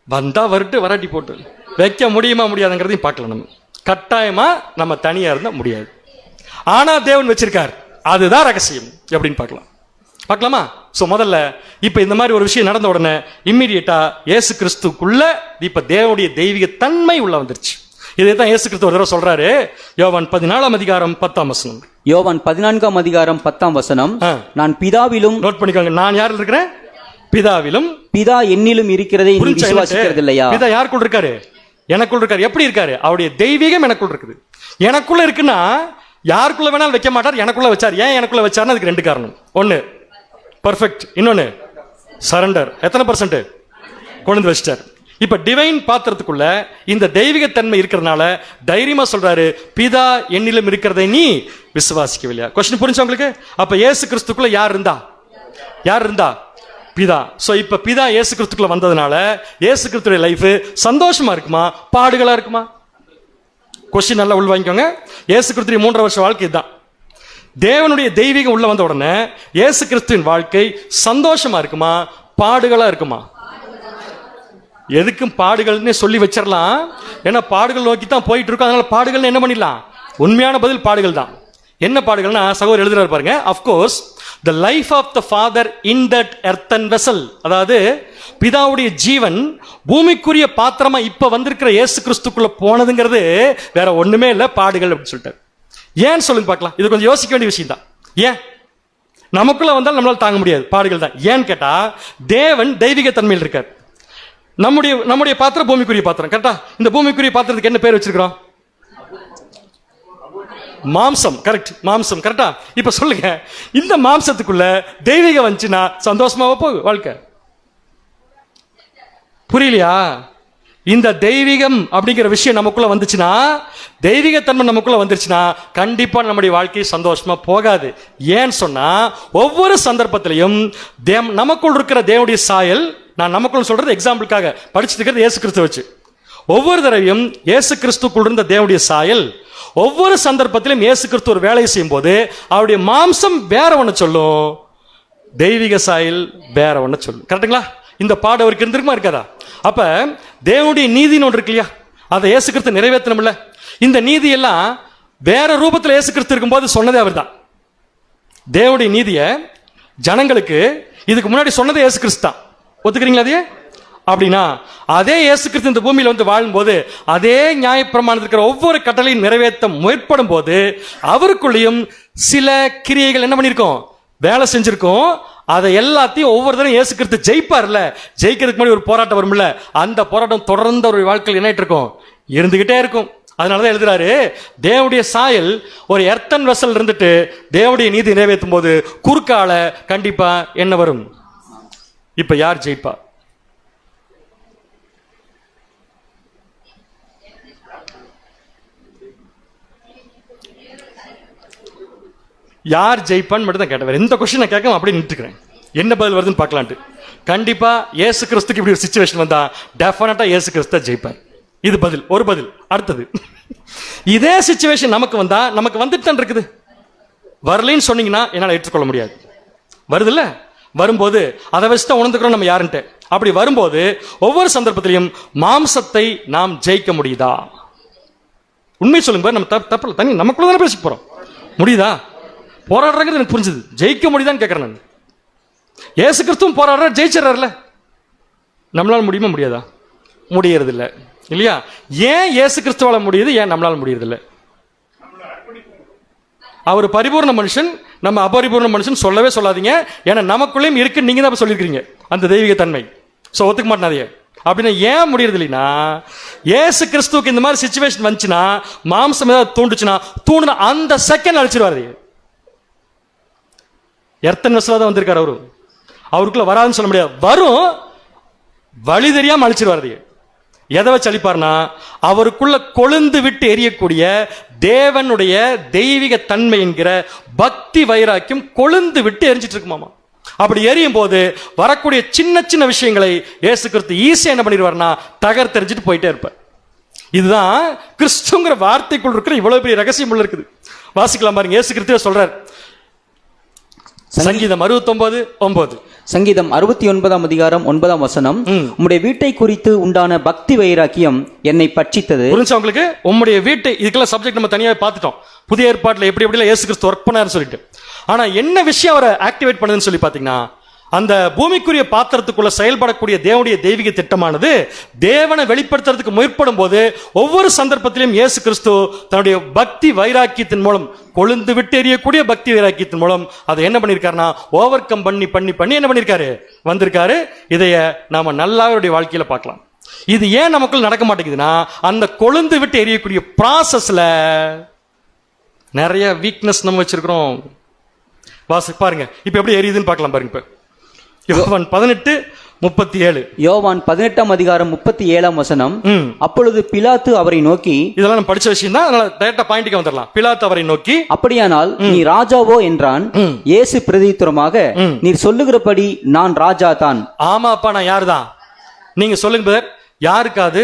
வந்தா வரட்டு, வராட்டி போட்டு வைக்க முடியுமா முடியாதுங்கிறதையும் பார்க்கலாம். நம்ம கட்டாயமா நம்ம தனியா இருந்தா முடியாது. ஆனா தேவன் வச்சிருக்கார், அதுதான் ரகசியம். எப்படின்னு பார்க்கலாமா? சோ முதல்ல இப்ப இந்த மாதிரி ஒரு விஷயம் நடந்த உடனே இம்மிடியேட்டா இயேசு கிறிஸ்துக்குள்ள இப்ப தேவனுடைய தெய்வீக தன்மை உள்ள வந்துருச்சு. இதைத்தான் இயேசு கிறிஸ்து ஒரு தடவை சொல்றாரு. யோவான் 14 அதிகாரம் 10 வசனம். யோவான் 14 அதிகாரம் 10 வசனம். நான் பிதாவிலும், நோட் பண்ணிக்கோங்க, நான் யாரில் இருக்கிறேன்? பிதாவிலும், பிதா என்னிலும் இருக்கிறதை நீ விசுவாசிக்கிறது இல்லையா? பிதா யாருக்குள் இருக்காரு? எனக்குள் இருக்காரு. எப்படி இருக்காரு? அவருடைய தெய்வீகம் எனக்குள் இருக்குது. எனக்குள்ள இருக்குன்னா யாருக்குள்ள வேணாலும் வைக்க மாட்டார், எனக்குள்ள வச்சார். ஏன் எனக்குள்ள வச்சார்னா அதுக்கு 2 காரணம். 1 பர்ஃபெக்ட், இன்னொன்னு சரண்டர். எத்தனை % கொண்டு வச்சிட்டார். இப்ப டிவைன் பாத்திரத்துக்குள்ள இந்த தெய்வீக தன்மை இருக்கிறதுனால தைரியமா சொல்றாரு, பிதா என்னிலும் இருக்கிறதை நீ விசுவாசிக்கவில்லையா? கொஸ்டின் புரிஞ்சா உங்களுக்கு? அப்ப இயேசு கிறிஸ்துக்குள்ள யார் இருந்தா? பிதா. சோ இப்ப பிதா இயேசு கிறிஸ்துக்குள்ள வந்ததுனால இயேசு கிறிஸ்துடைய லைஃப் சந்தோஷமா இருக்குமா, பாடுகளா இருக்குமா? கொஸ்டின் நல்லா உள்வாங்கிக்கோங்க. இயேசு கிறிஸ்துடைய 3 வருஷ வாழ்க்கை தான். தேவனுடைய தெய்வீகம் உள்ள வந்த உடனே இயேசு கிறிஸ்துவின் வாழ்க்கை சந்தோஷமா இருக்குமா, பாடுகளா இருக்குமா? எதுக்கும் பாடுகள்னு சொல்லி வச்சிடலாம். ஏன்னா பாடுகள் நோக்கி தான் போயிட்டு இருக்கோம். அதனால பாடுகள் என்ன பண்ணிடலாம்? உண்மையான பதில் பாடுகள் தான். என்ன பாடுகள்னா சகோதரர் எழுதுறாரு பாருங்க. Of course the life of the father in that earthen vessel, அதாவது பிதாவுடைய ஜீவன் பூமிக்குரிய பாத்திரமா இப்ப வந்திருக்கிற இயேசு கிறிஸ்துக்குள்ள போனதுங்கிறது வேற ஒண்ணுமே இல்ல, பாடுகள் அப்படின்னு சொல்லிட்டாரு. ஏன் சொல்லுங்க பார்க்கலாம். இது கொஞ்சம் யோசிக்க வேண்டிய விஷயம் தான். ஏன் நமக்குள்ள வந்தாலும் நம்மளால தாங்க முடியாது, பாடுகள் தான். ஏன்னு கேட்டா தேவன் தெய்வீக தன்மையில் இருக்கார். நம்முடைய பாத்திரம் பூமிக்குரிய பாத்திரம், கரெக்டா? இந்த பூமிக்குரிய பாத்திரத்துக்கு என்ன பேர் வச்சிருக்கிறோம்? மாம்சம். கரெக்ட், மாம்சம். கரெக்டா? இப்ப சொல்லுங்க, இந்த மாம்சத்துக்குள்ள தெய்வீகம் வந்துச்சுன்னா சந்தோஷமாவா போகும் வாழ்க்கை? புரியலையா? இந்த தெய்வீகம் அப்படிங்கிற விஷயம் நமக்குள்ள வந்துச்சுன்னா, தெய்வீகத்தன்மை நமக்குள்ள வந்துருச்சுன்னா கண்டிப்பா நம்முடைய வாழ்க்கை சந்தோஷமா போகாது. ஏன்னு சொன்னா ஒவ்வொரு சந்தர்ப்பத்திலையும் நமக்குள் இருக்கிற தேவனுடைய சாயல், நான் நமக்குள்ள சொல்றது எக்ஸாம்பிளுக்காக படிச்சுட்டு இருக்கிறது இயேசு கிறிஸ்து வச்சு, ஒவ்வொரு தடவையும் இயேசு கிறிஸ்துக்குள் இருந்த தேவனுடைய சாயல் ஒவ்வொரு சந்தர்ப்பத்திலும் இயேசு கிறிஸ்து ஒரு வேலையை செய்யும் போது அவருடைய மாம்சம் வேற ஒண்ணு சொல்லும், தெய்வீக சாயல் வேற ஒண்ணு சொல்லும். கரெக்டுங்களா? இந்த பாடம் அவருக்கு இருந்திருக்குமா இருக்காதா? அப்ப தேவனுடைய நீதின்னு ஒன்று இருக்கு இல்லையா, அதை இயேசு கிறிஸ்து நிறைவேற்றணும்ல. இந்த நீதி எல்லாம் வேற ரூபத்தில் இயேசு கிறிஸ்து இருக்கும்போது சொன்னதே அவர் தான். தேவனுடைய நீதியை ஜனங்களுக்கு இதுக்கு முன்னாடி சொன்னதே இயேசு கிறிஸ்து தான். ஒத்துக்கிறீங்களா? அதையே அப்படின்னா அதே இயேசு கிறிஸ்து இந்த பூமியில் வந்து வாழும்போது அதே நியாயப்பிரமாணத்தில் இருக்கிற ஒவ்வொரு கட்டளையும் நிறைவேற்ற முற்படும் போது அவருக்குள்ளேயும் சில கிரியைகள் என்ன பண்ணியிருக்கோம், வேலை செஞ்சிருக்கோம். அதை எல்லாத்தையும் ஒவ்வொரு தடவை இயேசு கிறிஸ்து ஜெயிப்பார்ல, ஜெயிக்கிறதுக்கு முன்னாடி ஒரு போராட்டம் வரும்ல, அந்த போராட்டம் தொடர்ந்து ஒரு வாழ்க்கையில் என்ன இருக்கும், இருந்துகிட்டே இருக்கும். அதனாலதான் எழுதுறாரு, தேவனுடைய சாயல் ஒரு எர்த்தன் வெசல் இருந்துட்டு தேவனுடைய நீதி நிறைவேற்றும் போது குறுக்கால கண்டிப்பா என்ன வரும்? இப்ப யார் ஜெயிப்பா? யார் ஜெயிப்பான்னு மட்டும் தான் கேட்டேன். எந்த கொஸ்டின் கேட்காம அப்படியே நின்றுக்கிறேன், என்ன பதில் வருதுன்னு பார்க்கலான்ட்டு. கண்டிப்பா இயேசு கிறிஸ்துக்கு இப்படி ஒரு சிச்சுவேஷன் வந்தா டெஃபினட்டா இயேசு கிறிஸ்து ஜெயிப்பார். இது பதில், ஒரு பதில். அடுத்தது, இதே சிச்சுவேஷன் நமக்கு வந்தா, நமக்கு வந்துட்டு தான் இருக்குது, வரலன்னு சொன்னீங்கன்னா என்னால் ஏற்றுக்கொள்ள முடியாது. வருது இல்ல, வரும்போது அதை வச்சுதான் உணர்ந்துக்கிறோம் நம்ம யாருன்ட்டு. அப்படி வரும்போது ஒவ்வொரு சந்தர்ப்பத்திலையும் மாம்சத்தை நாம் ஜெயிக்க முடியுதா? உண்மை சொல்லுங்க, நம்ம தப்பு தனி நமக்குள்ள தானே பேசிக்க போறோம். முடியுதா? போராடுறது எனக்கு புரிஞ்சுது, ஜெயிக்க முடியுதான்னு கேட்கறேன் நான். இயேசு கிறிஸ்துவும் போராடுற, ஜெயிச்சிடறாருல. நம்மளால முடியுமா முடியாதா? முடியறது இல்லை இல்லையா? ஏன் இயேசு கிறிஸ்துவால முடியுது, ஏன் நம்மளால முடியறது இல்லை? அவர் பரிபூர்ண மனுஷன், நம்ம அபரிபூர்ண மனுஷன் சொல்லவே சொல்லாதீங்க. ஏன்னா நமக்குள்ளேயும் இருக்கு, நீங்க தான் சொல்லியிருக்கீங்க அந்த தெய்வீக தன்மை. சோ ஒத்துக்க மாட்டாதீங்க. அப்படின்னா ஏன் முடியறது இல்லைன்னா, இயேசு கிறிஸ்துவுக்கு இந்த மாதிரி சிச்சுவேஷன் வந்துச்சுன்னா, மாம்சம் ஏதாவது தூண்டுச்சுன்னா, தூண்டுனா அந்த செகண்ட் அழிச்சிருவாரு. எர்த்தன் வெசலா தான் வந்திருக்காரு அவரு, அவருக்குள்ள வராதுன்னு சொல்ல முடியாது. வரும், வழி தெரியாம அழிச்சிருவாரு. எதை வச்சு அழிப்பார்னா, அவருக்குள்ள கொழுந்து விட்டு எரியக்கூடிய தேவனுடைய தெய்வீக தன்மை என்கிற பக்தி வைராக்கியம் கொழுந்து விட்டு எரிஞ்சிட்டு இருக்குமாமா. அப்படி எரியும் போது வரக்கூடிய சின்ன சின்ன விஷயங்களை இயேசு கிறிஸ்து ஈஸியா என்ன பண்ணிடுவார்னா தகர்த்தெறிஞ்சிட்டு போயிட்டே இருப்பார். இதுதான் கிறிஸ்துங்கிற வார்த்தைக்குள் இருக்கிற இவ்வளவு பெரிய ரகசியம் உள்ள இருக்குது. வாசிக்கலாம் பாருங்க, இயேசு கிறிஸ்துவே சொல்றார். சங்கீதம் 69:9. சங்கீதம் 69ஆம் அதிகாரம் 9ஆம் வசனம். உம்முடைய வீட்டை குறித்து உண்டான பக்தி வைராக்கியம் என்னை பட்சித்தது. புரிஞ்சா உங்களுக்கு? உம்முடைய வீட்டை, இதுக்கெல்லாம் சப்ஜெக்ட் நம்ம தனியாக பார்த்துட்டோம். புதிய ஏற்பாட்டில் எப்படி எப்படிலாம் இயேசு கிறிஸ்து ஒர்க் பண்ணாருன்னு சொல்லிட்டு. ஆனா என்ன விஷயம் அவரை ஆக்டிவேட் பண்ணுதுன்னு சொல்லி பாத்தீங்கன்னா, அந்த பூமிக்குரிய பாத்திரத்துக்குள்ள செயல்படக்கூடிய தேவனுடைய தெய்வீக திட்டமானது தேவனை வெளிப்படுத்துறதுக்கு முற்படும் போது ஒவ்வொரு சந்தர்ப்பத்திலும் இயேசு கிறிஸ்து தன்னுடைய பக்தி வைராக்கியத்தின் மூலம், கொழுந்து விட்டு எறியக்கூடிய பக்தி வைராக்கியத்தின் மூலம் அதை என்ன பண்ணிருக்காருன்னா ஓவர் கம் பண்ணி பண்ணி பண்ணி என்ன பண்ணிருக்காரு, வந்திருக்காரு. இதைய நாம நல்லாருடைய வாழ்க்கையில பார்க்கலாம். இது ஏன் நமக்குள்ள நடக்க மாட்டேங்குதுன்னா, அந்த கொழுந்து விட்டு எரியக்கூடிய ப்ராசஸ்ல நிறைய வீக்னஸ் நம்ம வச்சிருக்கிறோம். பாருங்க, இப்ப எப்படி எரியுதுன்னு பார்க்கலாம் பாருங்க. இப்ப யோவான் 18:37. யோவான் 18ஆம் அதிகாரம் 37ஆம் வசனம். அப்பொழுது பிலாத்து அவரை நோக்கி, இதெல்லாம் நம்ம படிச்ச விஷயம் தான், அதனால டைரக்டா பாயிண்ட்க்கு வந்துடலாம். பிலாத்து அவரை நோக்கி, அப்படியானால் நீ ராஜாவோ என்றான். இயேசு பிரதியுத்தரமாக, நீர் சொல்லுகிறபடி நான் ராஜா தான். ஆமாப்பா, நான் யாரு தான் நீங்க சொல்லுங்க பிரதர். யாருக்காது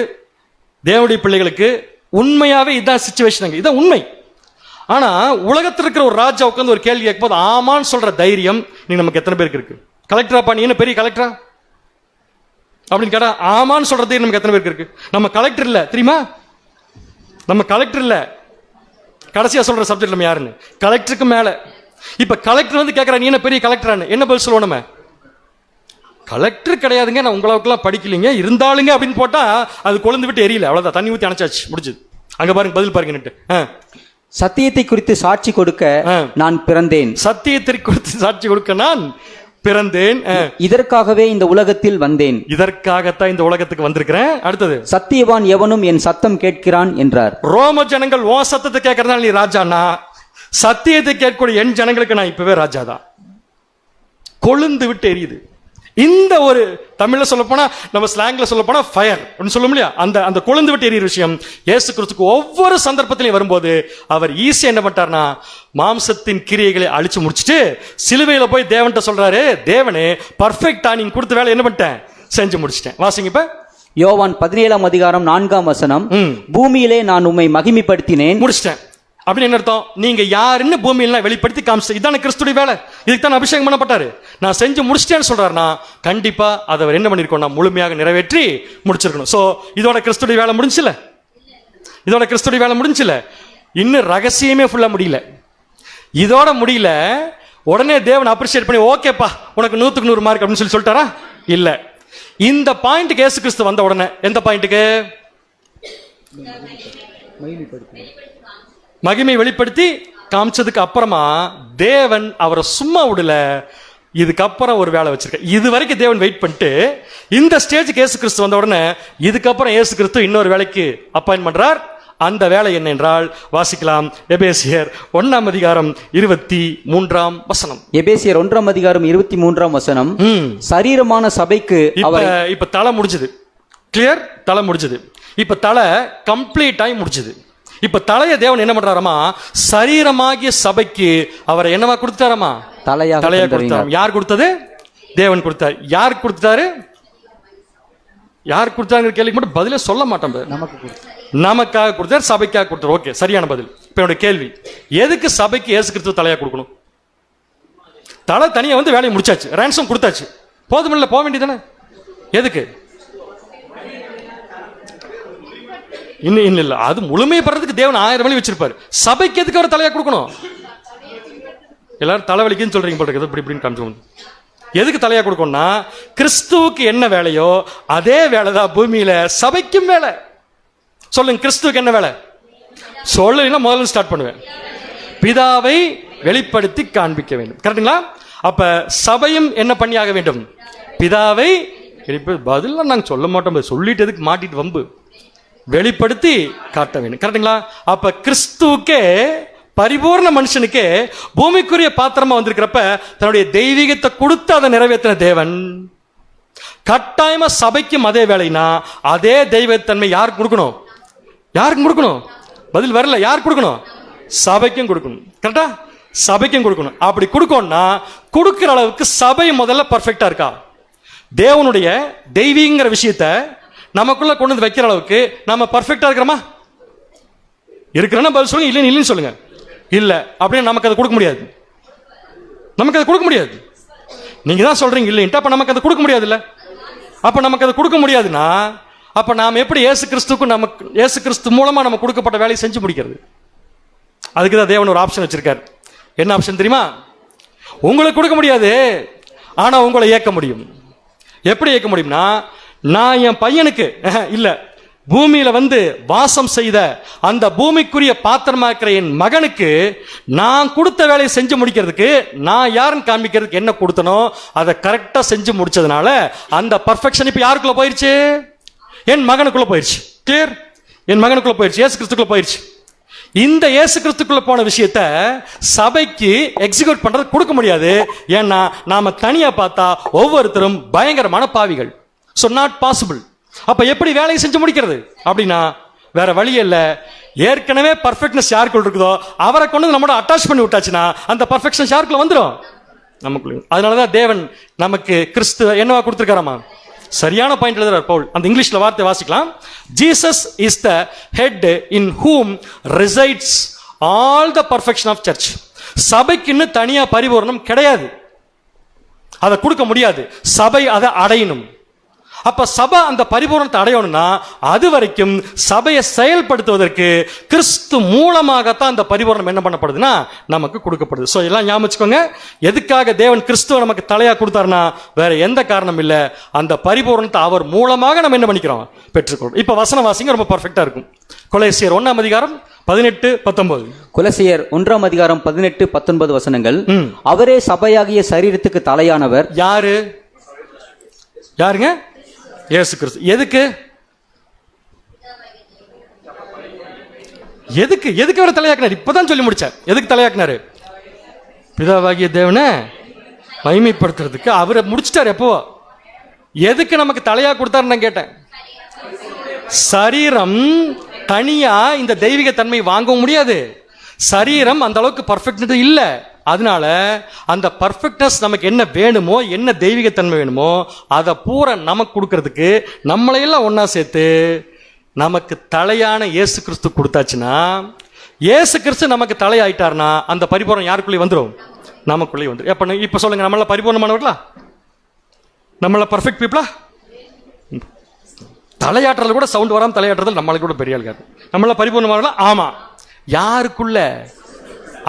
தேவனுடைய பிள்ளைகளுக்கு உண்மையாவே இதான் சிச்சுவேஷன், இதான் உண்மை. ஆனா உலகத்தில் இருக்கிற ஒரு ராஜா உட்கார்ந்து ஒரு கேள்வி கேட்கும் போது ஆமான்னு சொல்ற தைரியம் நீ நமக்கு எத்தனை பேருக்கு இருக்கு? கலெக்டரா, நீ என்ன பெரிய கலெக்டரா அப்படின்னு கேட்டா ஆமான்னு சொல்றது நமக்கு எத்தனை பேருக்கு இருக்கு? நம்ம கலெக்டர் இல்ல தெரியுமா, நம்ம கலெக்டர் இல்ல. கடைசியா சொல்ற சப்ஜெக்ட் நம்ம யாருன்னு, கலெக்டருக்கு மேல. இப்ப கலெக்டர் வந்து கேட்கறா, நீ என்ன பெரிய கலெக்டரான்னு, என்ன பதில் சொல்லுவோம் நம்ம? கலெக்டர் கிடையாதுங்க, நான் உங்களவுக்குலாம் படிக்கலீங்க, இருந்தாலுங்க அப்படின்னு போட்டா அது கொழுந்து விட்டு எரியல, அவ்வளவுதான், தண்ணி ஊத்தி அணைச்சாச்சு, முடிஞ்சது. அங்க பாருங்க பதில் பாருங்க. சத்தியத்தை குறித்து சாட்சி கொடுக்க நான் பிறந்தேன். சத்தியத்தை குறித்து சாட்சி கொடுக்க நான் பிறந்தேன். இதற்காகவே இந்த உலகத்தில் வந்தேன். இதற்காகத்தான் இந்த உலகத்துக்கு வந்திருக்கிறேன். அடுத்தது, சத்தியவான் எவனும் என் சத்தம் கேட்கிறான் என்றார். ரோம ஜனங்கள் ஓ சத்தத்தை கேட்கறதுனால நீ ராஜானா, சத்தியத்தை கேட்கக்கூடிய என் ஜனங்களுக்கு நான் இப்பவே ராஜாதான். கொழுந்து விட்டு எரியுது. இந்த ஒரு தமிழ்ல சொல்ல போனா, நம்ம ஸ்லாங்ல சொல்ல போனா ஃபயர் அப்படின்னு சொல்ல முடியா, அந்த அந்த கொழுந்து விட்டு எரியுற விஷயம் இயேசு கிறிஸ்துக்கு ஒவ்வொரு சந்தர்ப்பத்திலையும் வரும்போது அவர் ஈஸியா என்ன பண்ணிட்டார்னா, மாம்சத்தின் கிரியைகளை அழிச்சு முடிச்சுட்டு சிலுவையில போய் தேவன்கிட்ட சொல்றாரு, தேவனே பர்ஃபெக்டா நீங்க கொடுத்த வேலை என்ன பண்ணிட்டேன், செஞ்சு முடிச்சிட்டேன். வாசிங்க இப்ப யோவான் 17:4 பூமியிலே நான் உம்மை மகிமைப்படுத்தினேன், முடிச்சிட்டேன். அப்படின்னு என்ன அர்த்தம்? நீங்க யாருன்னு பூமியில வெளிப்படுத்தி காமிச்சு, இதான கிறிஸ்துடைய வேலை, இதுக்கு தான் அபிஷேகம் பண்ணப்பட்டாரு, நான் செஞ்சு முடிச்சிட்டேன்னு சொல்றாருன்னா கண்டிப்பா அதை அவர் என்ன பண்ணிருக்கோம், முழுமையாக நிறைவேற்றி முடிச்சிருக்கணும். சோ இதோட கிறிஸ்துடைய வேலை முடிஞ்சுல, இதோட கிறிஸ்துடைய வேலை முடிஞ்சுல. இன்னும் ரகசியமே ஃபுல்லா முடியல, இதோட முடியல. உடனே தேவன் அப்ரிஷியேட் பண்ணி ஓகேப்பா உனக்கு 100க்கு 100 மார்க் அப்படின்னு சொல்லிட்டாரா? இல்ல. இந்த பாயிண்ட்டுக்கு இயேசு கிறிஸ்து வந்த உடனே, எந்த பாயிண்ட்டுக்கு? மகிமை வெளிப்படுத்தி காமிச்சதுக்கு அப்புறமா தேவன் அவரை சும்மா விடல, இதுக்கப்புறம் ஒரு வேலை வச்சிருக்க. இது வரைக்கும் தேவன் வெயிட் பண்ணிட்டு இந்த ஸ்டேஜுக்கு இயேசு கிறிஸ்து வந்த உடனே இதுக்கப்புறம் இயேசு கிறிஸ்து இன்னொரு வேலைக்கு அப்பாயின்ட் பண்றார். அந்த வேலை என்ன என்றால் வாசிக்கலாம். எபேசியர் 1:23. எபேசியர் 1:23 சரீரமான சபைக்கு இப்ப தலை முடிஞ்சது. கிளியர்? தலை முடிஞ்சது. இப்ப தலை கம்ப்ளீட் ஆகி முடிஞ்சது. இப்ப தலைய தேவன் என்ன பண்றாராமா, சரீரமாகிய சபைக்கு அவரை என்னவா கொடுத்தாராமா, தலையா கொடுத்தாரு. யார் கொடுத்தது? தேவன் கொடுத்தார். யார் கொடுத்தாரு? யார் கொடுத்தாங்க கேள்விக்கு மட்டும் பதிலே சொல்ல மாட்டோம். நமக்காக கொடுத்தார், சபைக்காக கொடுத்தார். ஓகே, சரியான பதில். இப்ப என்னோட கேள்வி, எதுக்கு சபைக்கு இயேசு கிறிஸ்து தலையா கொடுக்கணும்? தலை தனியா வந்து வேலையை முடிச்சாச்சு, ரேன்சம் கொடுத்தாச்சு, போதுமில்ல, போக வேண்டியதானே. எதுக்கு? இன்னும் இல்ல, அது முழுமையை பெறதுக்கு தேவன் 1000 வழி வச்சிருப்பாரு. சபைக்கு எதுக்கு அவர் தலையா கொடுக்கணும்? எல்லாரும் தலைவலிக்குன்னு சொல்றீங்க போல இருக்கு, இப்படி இப்படின்னு காமிச்சு. எதுக்கு தலையா கொடுக்கணும்னா, கிறிஸ்துவுக்கு என்ன வேலையோ அதே வேலைதான் பூமியில சபைக்கும் வேலை. சொல்லுங்க, கிறிஸ்துவுக்கு என்ன வேலை? சொல்லலைன்னா முதல்ல ஸ்டார்ட் பண்ணுவேன். பிதாவை வெளிப்படுத்தி காண்பிக்க வேண்டும். கரெக்டுங்களா? அப்ப சபையும் என்ன பண்ணியாக வேண்டும்? பிதாவை பதில் நாங்க சொல்ல மாட்டோம், சொல்லிட்டு எதுக்கு மாட்டிட்டு வம்பு, வெளிப்படுத்தி காட்ட வேண்டும். கரெக்டுங்களா? அப்ப கிறிஸ்துவுக்கே, பரிபூர்ண மனுஷனுக்கே பூமிக்குரிய பாத்திரமா வந்திருக்கிறப்ப தன்னுடைய தெய்வீகத்தை கொடுத்து அதை நிறைவேற்றின தேவன் கட்டாயமா சபைக்கும் அதே வேலைனா அதே தெய்வத்தன்மை யாருக்கு கொடுக்கணும்? யாருக்கு கொடுக்கணும்? பதில் வரல. யாருக்கு கொடுக்கணும்? சபைக்கும் கொடுக்கணும். கரெக்டா? சபைக்கும் கொடுக்கணும். அப்படி கொடுக்கணும்னா கொடுக்கிற அளவுக்கு சபை முதல்ல பர்ஃபெக்டா இருக்கா? தேவனுடைய தெய்வீங்கிற விஷயத்த நமக்குள்ள கொண்டு வந்து வைக்கிற அளவுக்கு நம்ம பர்ஃபெக்டா இருக்கிறோமா? இருக்கிறேன்னா பதில் சொல்லுங்க, இல்லைன்னு இல்லைன்னு சொல்லுங்க. இல்ல அப்படின்னு நமக்கு அதை கொடுக்க முடியாது. நமக்கு அதை கொடுக்க முடியாது. நீங்க தான் சொல்றீங்க இல்லைன்ட்டு, அப்ப நமக்கு அதை கொடுக்க முடியாது. இல்ல, அப்ப நமக்கு அதை கொடுக்க முடியாதுன்னா அப்ப நாம எப்படி இயேசு கிறிஸ்துக்கு, நமக்கு இயேசு கிறிஸ்து மூலமா நம்ம கொடுக்கப்பட்ட வேலையை செஞ்சு முடிக்கிறது? அதுக்கு தான் தேவன் ஒரு ஆப்ஷன் வச்சிருக்காரு. என்ன ஆப்ஷன் தெரியுமா? உங்களுக்கு கொடுக்க முடியாது, ஆனா உங்களை இயக்க முடியும். எப்படி இயக்க முடியும்னா, நான் என் பையனுக்கு இல்ல, பூமியில வந்து வாசம் செய்த அந்த பூமிக்குரிய பாத்திரமா இருக்கிற என் மகனுக்கு நான் கொடுத்த வேலையை செஞ்சு முடிக்கிறதுக்கு, நான் யாருன்னு காமிக்கிறதுக்கு என்ன கொடுத்தனோ அதை கரெக்டா செஞ்சு முடிச்சதுனால அந்த பர்ஃபெக்ஷன் இப்ப யாருக்குள்ள போயிருச்சு? என் மகனுக்குள்ள போயிருச்சு. கிளியர்? என் மகனுக்குள்ள போயிருச்சு, இயேசு கிறிஸ்துக்குள்ள போயிருச்சு. இந்த இயேசு கிறிஸ்துக்குள்ள போன விஷயத்த சபைக்கு எக்ஸிக்யூட் பண்றது கொடுக்க முடியாது. ஏன்னா நாம தனியா பார்த்தா ஒவ்வொருத்தரும் பயங்கரமான பாவிகள். So not possible. அப்ப எப்படி வேலையை செஞ்சு முடிக்கிறது அப்படின்னா வேற வழி இல்ல. ஏற்கனவே பர்ஃபெக்ட்னஸ் யாருக்குள்ள இருக்குதோ அவரை கொண்டு நம்மளோட அட்டாச் பண்ணி விட்டாச்சுன்னா அந்த பர்ஃபெக்ஷன் யாருக்குள்ள வந்துடும்? நமக்குள்ள. அதனாலதான் தேவன் நமக்கு கிறிஸ்து என்னவா கொடுத்திருக்காராமா? சரியான பாயிண்ட் எழுதுறார் பவுல். அந்த இங்கிலீஷ்ல வார்த்தை வாசிக்கலாம். Jesus is the head in whom resides all the perfection of church. சபைக்குன்னு தனியா பரிபூரணம் கிடையாது, அதை கொடுக்க முடியாது. சபை அதை அடையணும். அப்ப சபை அந்த பரிபூரணத்தை அடையணும்னா அது வரைக்கும் சபையை செயல்படுத்துவதற்கு கிறிஸ்து மூலமாகத்தான் அந்த பரிபூரணம் என்ன பண்ணப்படுதுன்னா நமக்கு கொடுக்கப்படுது. சோ எல்லாம் ஞாபகம் வச்சுக்கோங்க, எதுக்காக தேவன் கிறிஸ்துவ நமக்கு தலையா கொடுத்தாருன்னா வேற எந்த காரணம் இல்ல, அந்த பரிபூரணத்தை அவர் மூலமாக நம்ம என்ன பண்ணிக்கிறோம், பெற்றுக்கொள்றோம். இப்ப வசன வாசிங்க, ரொம்ப பர்ஃபெக்டா இருக்கும். கொலோசியர் 1 18-19. கொலோசியர் 1 18-19 வசனங்கள். அவரே சபையாகிய சரீரத்துக்கு தலையானவர். யாரு? யாருங்க? இயேசு கிறிஸ்து. எதுக்கு எதுக்கு எதுக்கு அவர் தலையாக்கினார்? இப்பதான் சொல்லி முடிச்சார். எதுக்கு தலையாக்கினாரு? பிதாவாகிய தேவனை மகிமைப்படுத்துறதுக்கு. அவரை முடிச்சிட்டார். எப்போ? எதுக்கு நமக்கு தலையா கொடுத்தாருன்னு நான் கேட்டேன். சரீரம் தனியா இந்த தெய்வீக தன்மை வாங்க முடியாது. சரீரம் அந்த அளவுக்கு பர்ஃபெக்ட் இல்ல. அதனால அந்த பர்ஃபெக்ட்னஸ் நமக்கு என்ன வேணுமோ, என்ன தெய்வீகத்தன்மை வேணுமோ அதை பூரா நமக்கு கொடுக்கறதுக்கு நம்மளையெல்லாம் ஒன்னா சேர்த்து நமக்கு தலையான இயேசு கிறிஸ்து கொடுத்தாச்சுன்னா, இயேசு கிறிஸ்து நமக்கு தலையாயிட்டார்னா அந்த பரிபூரணம் யாருக்குள்ளே வந்துடும்? நமக்குள்ளே வந்துடும். இப்ப சொல்லுங்க, நம்மள பரிபூர்ணமானவர்களா? நம்மள பர்ஃபெக்ட் பீப்புளா? தலையாற்றல் கூட சவுண்ட் வராம தலையாற்றுறது நம்மளுக்கு கூட பெரிய ஆளுக்காரு. நம்மள பரிபூர்ணமானவர்களா? ஆமா. யாருக்குள்ள?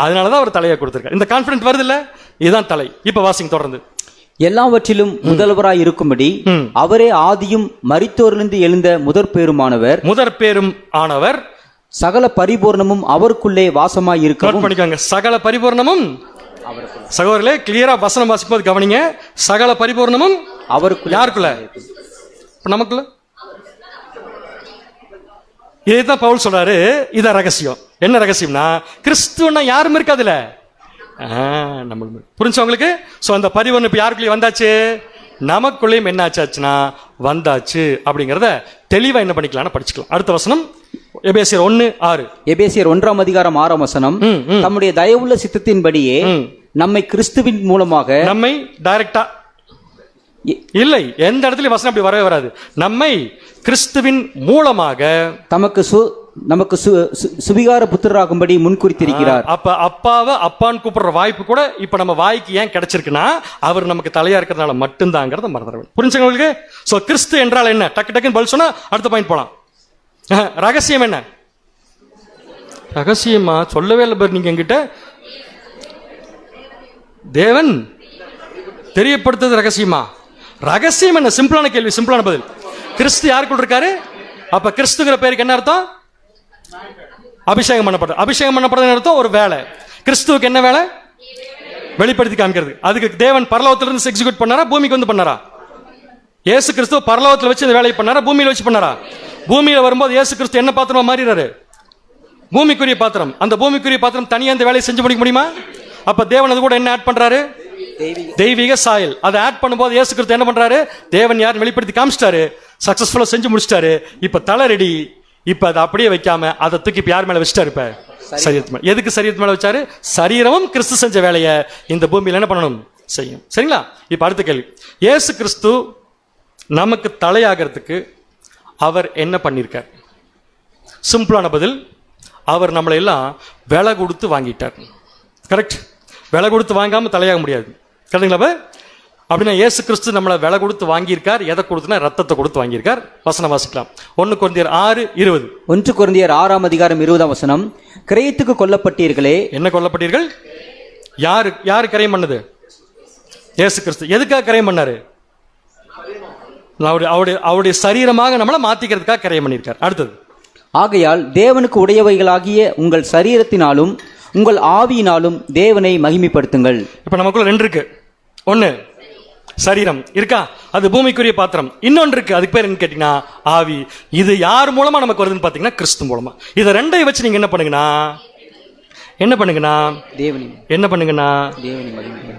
அதனாலதான் அவர் தலையை கொடுத்திருக்காரு. இந்த கான்பிடன்ட் வருது இல்ல, இதுதான் தலை. இப்ப வாசிங்க தொடர்ந்து. எல்லாவற்றிலும் முதல்வராய் இருக்கும்படி அவரே ஆதியும் மரித்தோரிலிருந்து எழுந்த முதற் பேரும் ஆனவர், சகல பரிபூர்ணமும் அவருக்குள்ளே வாசமாய் இருக்கவும். பண்ணிக்கோங்க, சகல பரிபூர்ணமும். சகோதரர்களே, கிளியரா வசனம் வாசிக்கும் போது கவனிங்க. சகல பரிபூர்ணமும் அவருக்குள்ள. யாருக்குள்ள? நமக்குள்ள. இதுதான் பவுல் சொல்றாரு. இதான் ரகசியம். என்ன ரகசியம்னா, கிறிஸ்துவனா யாரும் இருக்காதுல, நம்ம புரிஞ்சு உங்களுக்கு. சோ அந்த பரிவர்ணம் இப்ப யாருக்குள்ளே வந்தாச்சு? நமக்குள்ளேயும் என்ன ஆச்சாச்சுன்னா வந்தாச்சு. அப்படிங்கறத தெளிவா என்ன பண்ணிக்கலாம், படிச்சுக்கலாம். அடுத்த வசனம் எபேசியர் 1:6. எபேசியர் 1 வசனம். தம்முடைய தயவுள்ள சித்தத்தின்படியே நம்மை கிறிஸ்துவின் மூலமாக, நம்மை டைரக்டா இல்லை, எந்த இடத்துலயும் வசனம் அப்படி வரவே வராது. நம்மை கிறிஸ்துவின் மூலமாக நமக்கு சுவிகார புத்திரராகும்படி முன்குறித்திருக்கிறார். அப்ப அப்பாவை அப்பான்னு கூப்பிடுற வாய்ப்பு கூட இப்ப நம்ம வாய்க்கு ஏன் கிடைச்சிருக்குன்னா அவர் நமக்கு தலையா இருக்கிறதுனால மட்டும்தாங்கிறத மறந்துட. புரிஞ்சுங்க உங்களுக்கு? சோ கிறிஸ்து என்றால் என்ன? டக்கு டக்குன்னு பதில் சொன்னா அடுத்த பாயிண்ட் போலாம். ரகசியம் என்ன? ரகசியமா சொல்லவே இல்லை பேர் நீங்க என்கிட்ட. தேவன் தெரியப்படுத்துறது ரகசியமா? ரகசியம் என்ன? சிம்பிளான கேள்வி, சிம்பிளான பதில். கிறிஸ்து யாருக்குள்ள இருக்காரு? அப்ப கிறிஸ்துங்கிற பேருக்கு என்ன அர்த்தம்? அபிஷேகம் பண்ணப்படுறது. அபிஷேகம் பண்ணப்படுறது அர்த்தம் ஒரு வேலை. கிறிஸ்துவுக்கு என்ன வேலை? வெளிப்படுத்தி காமிக்கிறது. அதுக்கு தேவன் பரலோகத்திலிருந்து எக்ஸிக்யூட் பண்ணாரா, பூமிக்கு வந்து பண்ணாரா? இயேசு கிறிஸ்து பரலோகத்தில் வச்சு இந்த வேலையை பண்ணாரா, பூமியில வச்சு பண்ணாரா? பூமியில வரும்போது இயேசு கிறிஸ்து என்ன பாத்திரமா மாறிறாரு? பூமிக்குரிய பாத்திரம். அந்த பூமிக்குரிய பாத்திரம் தனியா இந்த வேலையை செஞ்சு முடிக்க முடியுமா? அப்ப தேவன் அது கூட என்ன ஆட் பண்றாரு? தெய்வீக சாயல். அதை ஆட் பண்ணும்போது இயேசு கிறிஸ்து என்ன பண்றாரு? தேவன் யார் வெளிப்படுத்தி காமிச்சிட்டாரு, சக்சஸ்ஃபுல்லா செஞ்சு முடிச்சிட்டாரு. இப்ப தலை ரெடி. இப்ப அதை அப்படியே வைக்காம அதை தூக்கி இப்ப யார் மேல வச்சிட்டாரு? இப்ப சரீரத்து மேல. எதுக்கு சரீரத்து மேல வச்சாரு? சரீரமும் கிறிஸ்து செஞ்ச வேலையை இந்த பூமியில என்ன பண்ணணும், செய்யும். சரிங்களா? இப்ப அடுத்த கேள்வி, இயேசு கிறிஸ்து நமக்கு தலையாகிறதுக்கு அவர் என்ன பண்ணிருக்கார்? சிம்பிளான பதில், அவர் நம்மளை எல்லாம் விலை கொடுத்து வாங்கிட்டார். கரெக்ட்? விலை கொடுத்து வாங்காம தலையாக முடியாது. கரெக்டுங்களா? அப்படின்னா இயேசு கிறிஸ்து நம்மளை விலை கொடுத்து வாங்கியிருக்கார். எதை கொடுத்துனா ரத்தத்தை கொடுத்து வாங்கியிருக்கார். வசனம் வாசிக்கலாம். 1 கொரிந்தியர் 6:20. 1 கொரிந்தியர் 6:20 வசனம். கிரயத்துக்கு கொல்லப்பட்டீர்களே. என்ன கொல்லப்பட்டீர்கள்? யாரு கிரயம் பண்ணது? இயேசு கிறிஸ்து. எதுக்காக கிரயம் பண்ணாரு? அவருடைய சரீரமாக நம்மளை மாத்திக்கிறதுக்காக கிரயம் பண்ணியிருக்கார். அடுத்தது, ஆகையால் தேவனுக்கு உடையவைகளாகிய உங்கள் சரீரத்தினாலும் உங்கள் ஆவியினாலும் தேவனை மகிமைப்படுத்துங்கள். இப்ப நமக்குள்ள 2 இருக்கு. ஒன்னு சரீரம் இருக்கா, அது பூமிக்குரிய பாத்திரம். இன்னொன்று இருக்கு, அதுக்கு பேர் என்ன கேட்டீங்கன்னா ஆவி. இது யார் மூலமா நமக்கு வருதுன்னு பாத்தீங்கன்னா கிறிஸ்து மூலமா. இதை ரெண்டையும் வச்சு நீங்க என்ன பண்ணுங்கன்னா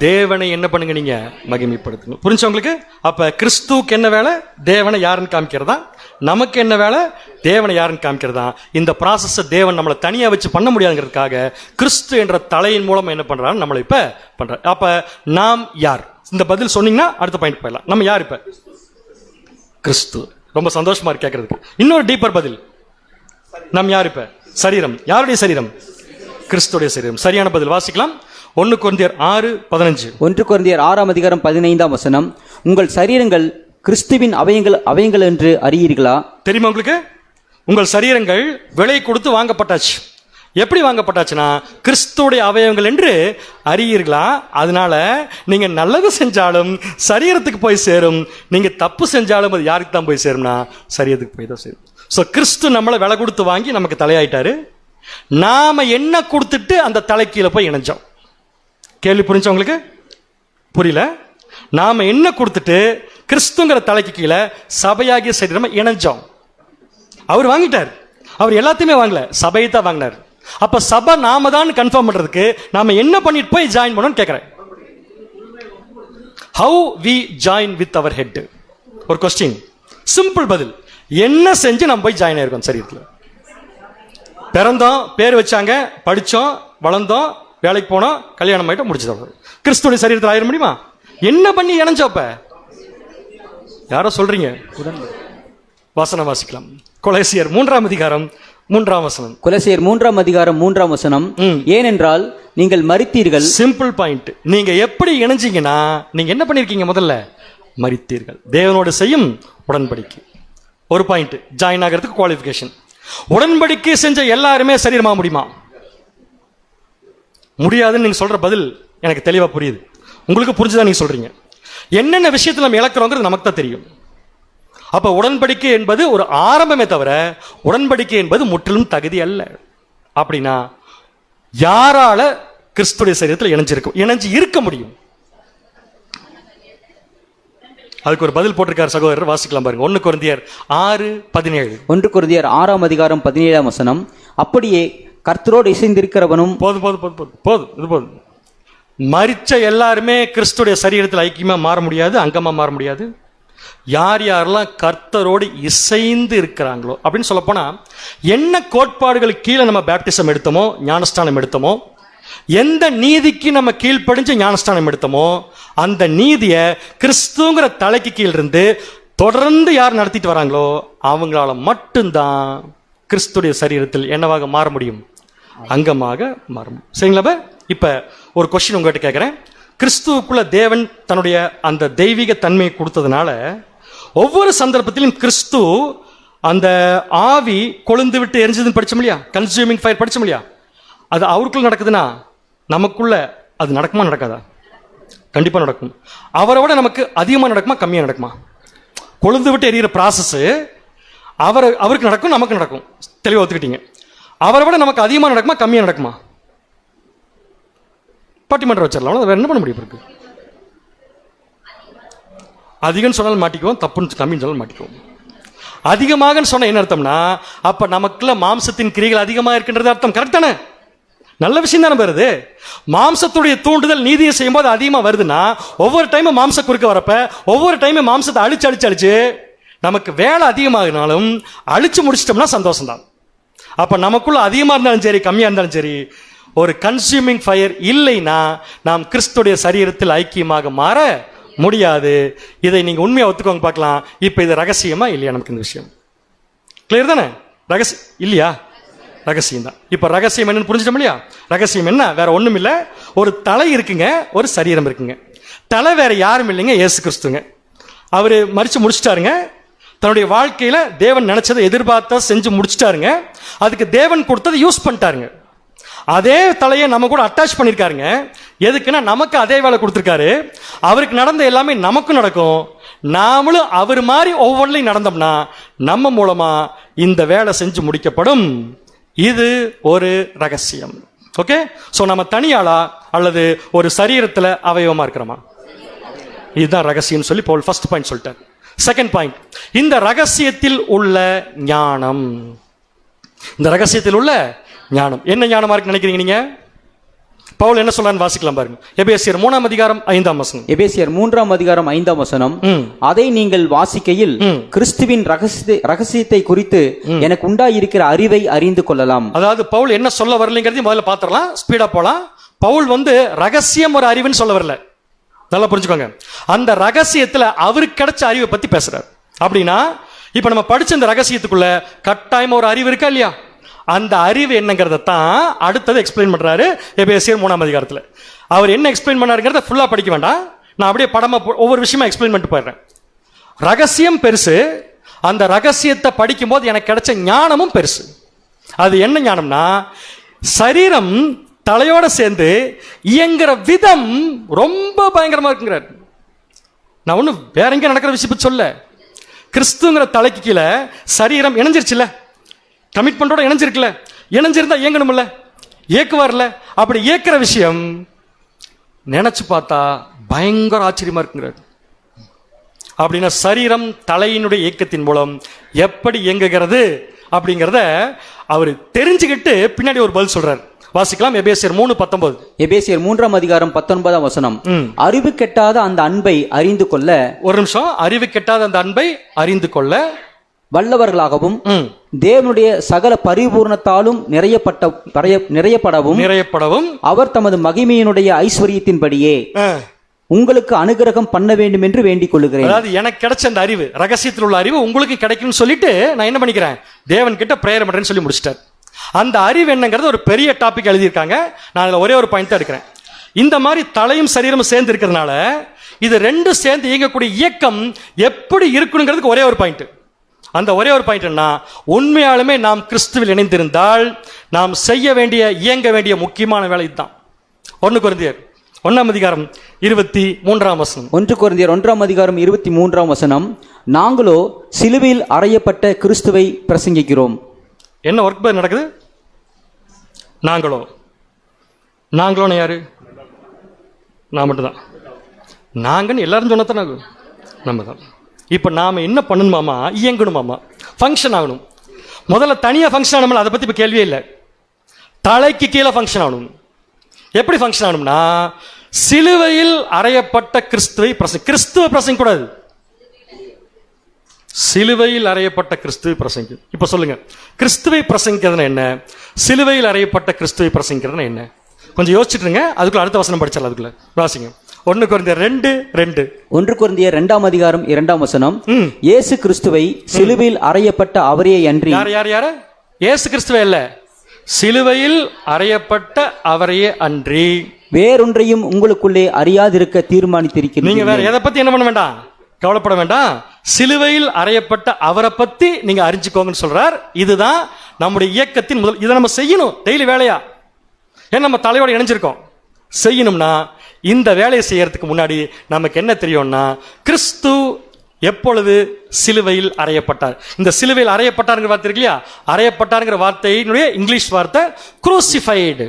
தேவனை என்ன பண்ணுங்க, நீங்க மகிமைப்படுத்துங்க. புரிஞ்சு உங்களுக்கு? அப்ப கிறிஸ்துவுக்கு என்ன வேலை? தேவனை யாருன்னு காமிக்கிறதா. நமக்கு என்ன வேலை? தேவனை யாருன்னு காமிக்கிறதா. இந்த ப்ராசஸ் தேவன் நம்மளை தனியா வச்சு பண்ண முடியாதுங்கிறதுக்காக கிறிஸ்து என்ற தலையின் மூலம் என்ன பண்றாரு, நம்மளை இப்ப பண்ற. அப்ப நாம் யார்? இந்த பதில் சொன்னீங்கன்னா அடுத்த பாயிண்ட் போயிடலாம். நம்ம யார் இப்ப? கிறிஸ்து. ரொம்ப சந்தோஷமா இருக்கு கேட்கறதுக்கு. இன்னொரு டீப்பர் பதில், நம் யார் இப்ப? சரீரம். யாருடைய சரீரம்? கிறிஸ்துடைய சரீரம். சரியான பதில் வாசிக்கலாம். 1 கொரிந்தியர் 6:15. 1 கொரிந்தியர் 6:15 உங்கள் சரீரங்கள் கிறிஸ்துவின் அவயங்கள் என்று அறியீர்களா? தெரியுமா உங்களுக்கு? உங்கள் சரீரங்கள் விலை கொடுத்து வாங்கப்பட்டாச்சு. எப்படி வாங்கப்பட்டாச்சுன்னா கிறிஸ்துடைய அவயவங்கள் என்று அறியீர்களா. அதனால நீங்க நல்லது செஞ்சாலும் சரீரத்துக்கு போய் சேரும், நீங்க தப்பு செஞ்சாலும் அது யாருக்கு தான் போய் சேரும்னா சரீரத்துக்கு போய் தான் சேரும். ஸோ கிறிஸ்து நம்மளை விலை கொடுத்து வாங்கி நமக்கு தலையாயிட்டாரு. நாம என்ன கொடுத்துட்டு அந்த தலை கீழே போய் இணைஞ்சோம். கேள்வி புரிஞ்சா உங்களுக்கு? புரியல? நாம என்ன கொடுத்துட்டு கிறிஸ்துங்கிற தலைக்கு கீழே சபையாகிய சரீரமா இணைஞ்சோம். அவர் வாங்கிட்டார். அவர் எல்லாத்தையுமே வாங்கல, சபையை தான் வாங்கினார். அப்ப சபை நாம தான் கன்ஃபார்ம் பண்றதுக்கு நாம என்ன பண்ணிட்டு போய் ஜாயின் பண்ணணும்னு கேட்கிறேன். How we join with our head? ஒரு கொஸ்டின், சிம்பிள் பதில். என்ன செஞ்சு நம்ம போய் ஜாயின் ஆயிருக்கோம் சரீரத்தில்? பிறந்தோம், பேர் வச்சாங்க, படிச்சோம், வளர்ந்தோம், வேலைக்கு போனோம், கல்யாணம் ஆயிட்டோம், முடிச்சுட்டோம். கிறிஸ்துடைய சரீரத்தில் ஆயிர முடியுமா? என்ன பண்ணி இணைஞ்சோப்ப? யாரோ சொல்றீங்க? வசனம் வாசிக்கலாம். கொலோசியர் 3ஆம் அதிகாரம் 3ஆம் வசனம். கொலோசியர் 3ஆம் அதிகாரம் 3ஆம் வசனம். ஏனென்றால் நீங்கள் மரித்தீர்கள். Simple point. நீங்க எப்படி இணைஞ்சீங்கன்னா நீங்க என்ன பண்ணிருக்கீங்க? முதல்ல மரித்தீர்கள். தேவனோடு செய்யும் உடன்படிக்கை. ஒரு பாயிண்ட், ஜாயின் ஆகிறதுக்கு குவாலிஃபிகேஷன். உடன்படிக்கை செஞ்ச எல்லாருமே சரீரமா முடியுமா? முடியாதுன்னு நீங்க சொல்ற பதில் எனக்கு தெளிவா புரியுது. உங்களுக்கு புரிஞ்சுதான் நீங்க சொல்றீங்க. என்னென்ன விஷயத்தில் நம்ம இழக்கிறோங்கிறது நமக்கு தான் தெரியும். அப்ப உடன்படிக்கை என்பது ஒரு ஆரம்பமே தவிர உடன்படிக்கை என்பது முற்றிலும் தகுதி அல்ல. அப்படின்னா யாரால கிறிஸ்துடைய சரீரத்தில் இணைஞ்சு இருக்க முடியும்? அதுக்கு ஒரு பதில் போட்டிருக்கார் சகோதரர், வாசிக்கலாம் பாருங்க. 1 கொரிந்தியர் 6:17. 1 கொரிந்தியர் 6ஆம் அதிகாரம் 17ஆம் வசனம். அப்படியே கர்த்தரோடு இசைந்திருக்கிறவனும். போதும். மரிச்ச எல்லாருமே கிறிஸ்துடைய சரீரத்தில் ஐக்கியமா மாற முடியாது, அங்கமா மாற முடியாது. யார் யாரெல்லாம் கர்த்தரோடு இசைந்து இருக்கிறாங்களோ அப்படின்னு சொல்ல போனா, என்ன கோட்பாடுகள் கீழே நம்ம பேப்டிசம் எடுத்தோமோ, ஞானஸ்தானம் எடுத்தோமோ, எந்த நீதிக்கு நம்ம கீழ்ப்படிஞ்சு ஞானஸ்தானம் எடுத்தோமோ, அந்த நீதியை கிறிஸ்துங்கிற தலைக்கு கீழ் இருந்து தொடர்ந்து யார் நடத்திட்டு வராங்களோ அவங்களால மட்டும்தான் கிறிஸ்துடைய சரீரத்தில் என்னவாக மாற முடியும்? அங்கமாக மாறும். சரிங்களா? இப்ப ஒரு கொஸ்டின் உங்ககிட்ட கேட்கிறேன். கிறிஸ்துவுக்குள்ள தேவன் தன்னுடைய அந்த தெய்வீக தன்மையை கொடுத்ததுனால ஒவ்வொரு சந்தர்ப்பத்திலும் கிறிஸ்து அந்த ஆவி கொழுந்து விட்டு எரிஞ்சதுன்னு படிச்சோம் இல்லையா? கன்சியூமிங் ஃபயர் படிச்சோம் இல்லையா? அது அவருக்குள்ள நடக்குதுன்னா நமக்குள்ள அது நடக்குமா நடக்காதா? கண்டிப்பா நடக்கும். அவரோட நமக்கு அதிகமா நடக்குமா கம்மியா நடக்குமா? கொழுந்து விட்டு எரியிற ப்ராசஸ் அவருக்கு நடக்கும், நமக்கு நடக்கும். தெளிவாக ஒத்துக்கிட்டீங்க. அவரை விட நமக்கு அதிகமாக நடக்குமா கம்மியாக நடக்குமா? பட்டிமன்றம் வச்சிடலாம், வேற என்ன பண்ண முடியும் இருக்கு? அதிகம்னு சொன்னாலும் மாட்டிக்குவோம், தப்புன்னு கம்மின்னு சொன்னாலும் மாட்டிக்குவோம். அதிகமாக சொன்ன என்ன அர்த்தம்னா, அப்ப நமக்குள்ள மாம்சத்தின் கிரிகள் அதிகமாக இருக்கின்றது அர்த்தம். கரெக்ட் தானே? நல்ல விஷயம் தானே வருது. மாம்சத்துடைய தூண்டுதல் நீதியை செய்யும் போது அதிகமா வருதுன்னா, ஒவ்வொரு டைமும் மாம்ச குறுக்க வரப்ப ஒவ்வொரு டைமும் மாம்சத்தை அழிச்சு நமக்கு வேலை அதிகமாகினாலும் அழிச்சு முடிச்சிட்டோம்னா சந்தோஷம் தான். அப்ப நமக்குள்ள அதிகமா இருந்தாலும் சரி கம்மியா இருந்தாலும் சரி, ஒரு கன்சியூமிங் ஃபயர் இல்லைன்னா நாம் கிறிஸ்துடைய சரீரத்தில் ஐக்கியமாக மாற முடியாது. இதை நீங்க உண்மையா ஒத்துக்கோங்க பார்க்கலாம். இப்ப இது ரகசியமா இல்லையா? நமக்கு இந்த விஷயம் கிளியர் தானே? ரகசியம் இல்லையா? ரகசியம் தான். இப்ப ரகசியம் என்னன்னு புரிஞ்சிட்டோம் இல்லையா? ரகசியம் என்ன? வேற ஒண்ணும் இல்ல. ஒரு தலை இருக்குங்க, ஒரு சரீரம் இருக்குங்க. தலை வேற யாரும் இல்லைங்க, இயேசு கிறிஸ்துங்க. அவரு மரிச்சு முடிச்சிட்டாருங்க. தன்னுடைய வாழ்க்கையில தேவன் நினைச்சதை எதிர்பார்த்த செஞ்சு முடிச்சிட்டாருங்க. அதுக்கு தேவன் கொடுத்ததை யூஸ் பண்ணிட்டாருங்க. அதே தலையை நம்ம கூட அட்டாச் பண்ணிருக்காருங்க. எதுக்குன்னா நமக்கு அதே வேலை கொடுத்திருக்காரு. அவருக்கு நடந்த எல்லாமே நமக்கும் நடக்கும். நாமளும் அவர் மாதிரி ஒவ்வொன்றையும் நடந்தோம்னா நம்ம மூலமா இந்த வேலை செஞ்சு முடிக்கப்படும். இது ஒரு ரகசியம். ஓகே. சோ நம்ம தனியாளா அல்லது ஒரு சரீரத்துல அவயவமா இருக்கிறோமா? இதுதான் ரகசியம் சொல்லி பவுல் ஃபர்ஸ்ட் பாயிண்ட் சொல்லிட்டார். செகண்ட் பாயிண்ட், இந்த ரகசியத்தில் உள்ள ஞானம். இந்த ரகசியத்தில் உள்ள ஞானம் என்ன ஞானமா இருக்கு நினைக்கிறீங்க நீங்க? பவுல் என்ன சொல்றான்னு வாசிக்கலாம் பாருங்க. எபேசியர் 3ஆம் அதிகாரம் 5ஆம் வசனம். எபேசியர் 3ஆம் அதிகாரம் 5ஆம் வசனம். அதை நீங்கள் வாசிக்கையில் கிறிஸ்துவின் ரகசியத்தை குறித்து எனக்கு உண்டாயிருக்கிற அறிவை அறிந்து கொள்ளலாம். அதாவது பவுல் என்ன சொல்ல வரலைங்கிறதையும் முதல்ல பாத்திரலாம், ஸ்பீடா போலாம். பவுல் ரகசியம் ஒரு அறிவுன்னு சொல்ல வரல, நல்லா புரிஞ்சுக்கோங்க. அந்த ரகசியத்துல அவருக்கு கிடைச்ச அறிவை பத்தி பேசுறாரு. அப்படின்னா இப்ப நம்ம படிச்ச இந்த ரகசியத்துக்குள்ள கட்டாயமா ஒரு அறிவு இருக்கா இல்லையா? அந்த அறிவு என்னங்கிறத தான் அடுத்தது எக்ஸ்பிளைன் பண்றாரு எபேசியர் 3ஆம் அதிகாரத்துல. அவர் என்ன எக்ஸ்பிளைன் பண்ணாருங்கிறத ஃபுல்லா படிக்க வேண்டாம், நான் அப்படியே படமா ஒவ்வொரு விஷயமா எக்ஸ்பிளைன் பண்ணிட்டு போயிடுறேன். ரகசியம் பெருசு, அந்த ரகசியத்தை படிக்கும்போது எனக்கு கிடைச்ச ஞானமும் பெருசு. அது என்ன ஞானம்னா, சரீரம் தலையோட சேர்ந்து இயங்குற விதம் ரொம்ப பயங்கரமா இருக்குங்கிறார். நான் ஒன்றும் வேற எங்க நடக்கிற விஷயம் சொல்ல, கிறிஸ்துங்கிற தலைக்கு கீழே சரீரம் இணைஞ்சிருச்சுல, கமிட்மெண்டோட இணைஞ்சிருக்குல்ல, இணைஞ்சிருந்தா இயங்கணும்ல, இயக்குவார்ல. அப்படி இயக்குற விஷயம் நினைச்சு பார்த்தா பயங்கர ஆச்சரியமா இருக்குங்கிறார். அப்படின்னா சரீரம் தலையினுடைய இயக்கத்தின் மூலம் எப்படி இயங்குகிறது அப்படிங்கிறத அவர் தெரிஞ்சுக்கிட்டு பின்னாடி ஒரு பதில் சொல்றார். வாசிக்கலாம். எபேசியர் 3:19. எபேசியர் 3:19 அறிவு கெட்டாத அந்த அன்பை அறிந்து கொள்ள, ஒரு நிமிஷம், அறிவு கெட்டாத அந்த அன்பை அறிந்து கொள்ள வல்லவர்களாகவும் தேவனுடைய சகல பரிபூர்ணத்தாலும் நிறையப்படவும் அவர் தமது மகிமையினுடைய ஐஸ்வர்யத்தின்படியே உங்களுக்கு அனுகிரகம் பண்ண வேண்டும் என்று வேண்டிக் கொள்ளுகிறேன். அதாவது எனக்கு கிடைச்ச அந்த அறிவு, ரகசியத்தில் உள்ள அறிவு உங்களுக்கு கிடைக்கும்னு சொல்லிட்டு நான் என்ன பண்ணிக்கிறேன், தேவன் கிட்ட பிரேயர் பண்றேன்னு சொல்லி முடிச்சிட்டார். அந்த அறிவு என்னங்கிறது ஒரு பெரிய டாபிக் எழுதியிருக்காங்க. நான் அதில் ஒரே ஒரு பாயிண்ட் தான் எடுக்கிறேன். இந்த மாதிரி தலையும் சரீரமும் சேர்ந்து இருக்கிறதுனால இது ரெண்டும் சேர்ந்து இயங்கக்கூடிய இயக்கம் எப்படி இருக்கணுங்கிறதுக்கு ஒரே ஒரு பாயிண்ட். அந்த ஒரே ஒரு பாயிண்ட் என்ன, உண்மையாலுமே நாம் கிறிஸ்துவில் இணைந்திருந்தால் நாம் செய்ய வேண்டிய, இயங்க வேண்டிய முக்கியமான வேலை இதுதான். 1 கொரிந்தியர் 1:23. 1 கொரிந்தியர் 1:23 நாங்களோ சிலுவையில் அறையப்பட்ட கிறிஸ்துவை பிரசங்கிக்கிறோம். என்ன ஒர்க் நடக்குது? நாங்களோன்னு யாரு? நான் மட்டும்தான். நாங்கன்னு எல்லாரும் சொன்னதான் நம்ம தான். இப்ப நாம என்ன பண்ணணுமாமா, இயங்கணுமாமா, ஃபங்க்ஷன் ஆகணும். முதல்ல தனியா ஃபங்க்ஷன் ஆகணும், அதை பத்தி இப்ப கேள்வியே இல்லை. தலைக்கு கீழே ஃபங்க்ஷன் ஆகணும். எப்படி ஃபங்க்ஷன் ஆகணும்னா, சிலுவையில் அறையப்பட்ட கிறிஸ்துவை பிரசங்க கூடாது, சிலுவையில் அறையப்பட்ட கிறிஸ்துவை பிரசங்க. இப்ப சொல்லுங்க, கிறிஸ்துவை பிரசங்கிக்கிறதுனா என்ன, சிலுவையில் அறையப்பட்ட கிறிஸ்துவை பிரசங்கிக்கிறதுனா என்ன? கொஞ்சம் யோசிச்சுட்டுருங்க. அதுக்குள்ள அடுத்த வசனம் படிச்சால, அதுக்குள்ள வாசிங்க. 1 கொரிந்தியர் 2:2. 1 கொரிந்தியர் 2:2 இயேசு கிறிஸ்துவை சிலுவையில் அறையப்பட்ட அவரே அன்றி. யார? இயேசு கிறிஸ்துவே இல்ல, சிலுவையில் அறையப்பட்ட அவரையே அன்றி வேறொன்றையும் உங்களுக்குள்ளே அறியாதிருக்க தீர்மானித்திருக்கிறீர்கள். நீங்க வேற எதை பத்தி என்ன பண்ண வேண்டாம், கவலைப்பட வேண்டாம். சிலுவையில் அறையப்பட்ட அவரை பத்தி நீங்க அறிஞ்சுக்கோங்கன்னு சொல்றார். இதுதான் நம்முடைய இயக்கத்தின் முதல். இதை நம்ம செய்யணும் டெய்லி வேலையா. ஏன்னா நம்ம தலையோட இணைஞ்சிருக்கோம். செய்யணும்னா இந்த வேலையை செய்யறதுக்கு முன்னாடி நமக்கு என்ன தெரியும்னா, கிறிஸ்து எப்பொழுது சிலுவையில் அறையப்பட்டார். இந்த சிலுவையில் அறையப்பட்டாருங்கிற வார்த்தை இருக்கு இல்லையா, அறையப்பட்டாருங்கிற வார்த்தையினுடைய இங்கிலீஷ் வார்த்தை குரூசிஃபைடு.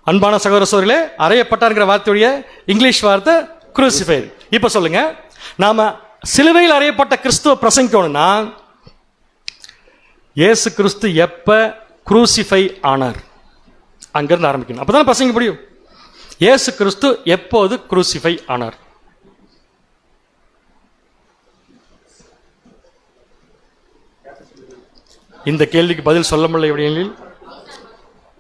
அன்பான சகோதர சகோதரிகளே, அறையப்பட்டாருங்கிற வார்த்தையுடைய இங்கிலீஷ் வார்த்தை குரூசிஃபைடு. இப்ப சொல்லுங்க, நாம சிலுவையில் அறையப்பட்ட கிறிஸ்துவ பிரசங்கிக்கணும்னா இயேசு கிறிஸ்து எப்ப குரூசிஃபை ஆனார் அங்கிருந்து ஆரம்பிக்கணும். அப்பதான் பிரசங்க முடியும். இயேசு கிறிஸ்து எப்போது குரூசிஃபை ஆனார்? இந்த கேள்விக்கு பதில் சொல்ல முடியல. எப்படியில்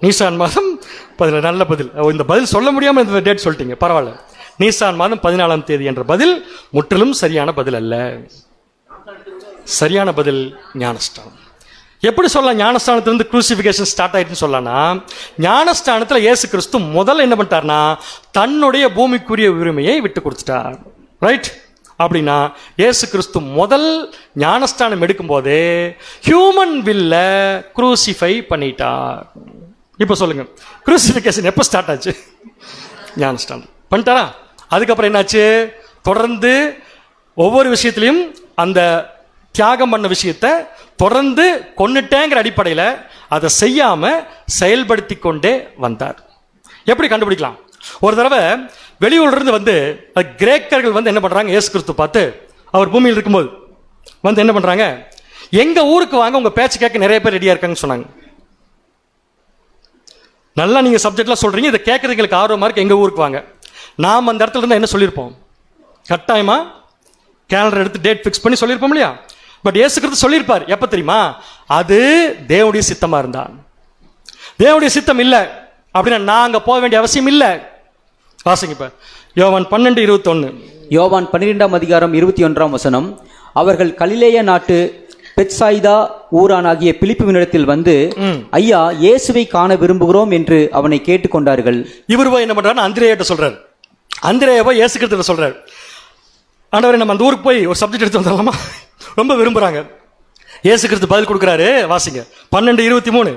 நீசான் மாதம் 14. நல்ல பதில். இந்த பதில் சொல்ல முடியாம இந்த டேட் சொல்லிட்டீங்க, பரவாயில்ல. நீசான் மாதம் 14ஆம் தேதி என்ற பதில் முற்றிலும் சரியான பதில் அல்ல. சரியான பதில் ஞானஸ்தானம். எப்படி சொல்லலாம் ஞானஸ்தானத்திலிருந்து குரூசிஃபிகேஷன் ஸ்டார்ட் ஆயிட்டுன்னு சொல்லலாம்? ஞானஸ்தானத்தில் இயேசு கிறிஸ்து முதல்ல என்ன பண்ணிட்டார்னா, தன்னுடைய பூமிக்குரிய உரிமையை விட்டு கொடுத்துட்டார். ரைட்? அப்படின்னா இயேசு கிறிஸ்து முதல் ஞானஸ்தானம் எடுக்கும் போதே ஹியூமன் வில்ல குரூசிஃபை பண்ணிட்டார். இப்ப சொல்லுங்க, குரூசிஃபிகேஷன் எப்ப ஸ்டார்ட் ஆச்சு? ஞானஸ்தானம் பண்ணிட்டாரா? அதுக்கப்புறம் என்னாச்சு? தொடர்ந்து ஒவ்வொரு விஷயத்திலையும் அந்த தியாகம் பண்ண விஷயத்தை தொடர்ந்து கொன்னுட்டேங்கிற அடிப்படையில் அதை செய்யாம செயல்படுத்தி கொண்டே வந்தார். எப்படி கண்டுபிடிக்கலாம்? ஒரு தடவை வெளியூர்ல இருந்து வந்து கிரேக்கர்கள் வந்து என்ன பண்றாங்க, இயேசு கிறிஸ்து பார்த்து அவர் பூமியில் இருக்கும்போது வந்து என்ன பண்றாங்க, எங்க ஊருக்கு வாங்க, உங்க பேச்சு கேட்க நிறைய பேர் ரெடியா இருக்காங்கன்னு சொன்னாங்க. நல்லா நீங்க சப்ஜெக்ட்லாம் சொல்றீங்க, இதை கேட்கறதுக்கு எங்களுக்கு ஆர்வமா இருக்கு, எங்க ஊருக்கு வாங்க. நாம் அந்த இடத்துல இருந்து என்ன சொல்லியிருப்போம்? கட்டாயமா கேலண்டர் எடுத்து டேட் ஃபிக்ஸ் பண்ணி சொல்லியிருப்போம் இல்லையா? பட் இயேசு கிறிஸ்து சொல்லியிருப்பார். எப்ப தெரியுமா? அது தேவனுடைய சித்தமா இருந்தா. தேவனுடைய சித்தம் இல்லை அப்படின்னா நான் அங்க போக வேண்டிய அவசியம் இல்லை. வாசிங்க இப்ப யோவான் 12:21. யோவான் 12:21 அவர்கள் கலிலேய நாட்டு பெத்சாயிதா ஊரானாகிய பிலிப்புவினிடத்தில் வந்து, ஐயா, இயேசுவை காண விரும்புகிறோம் என்று அவனை கேட்டுக்கொண்டார்கள். இவர் போய் என்ன பண்றாரு, அந்திரேயிட்ட சொல்றாரு. அந்திரேயா போய் இயேசு கிறிஸ்து சொல்றாரு, ஆண்டவரே நம்ம அந்த ஊருக்கு போய் ஒரு சப்ஜெக்ட் எடுத்து வந்துடலாமா? ரொம்ப விரும்புறாங்க. இயேசு கிறிஸ்து பதில் கொடுக்கிறாரு, வாசிங்க 12:23.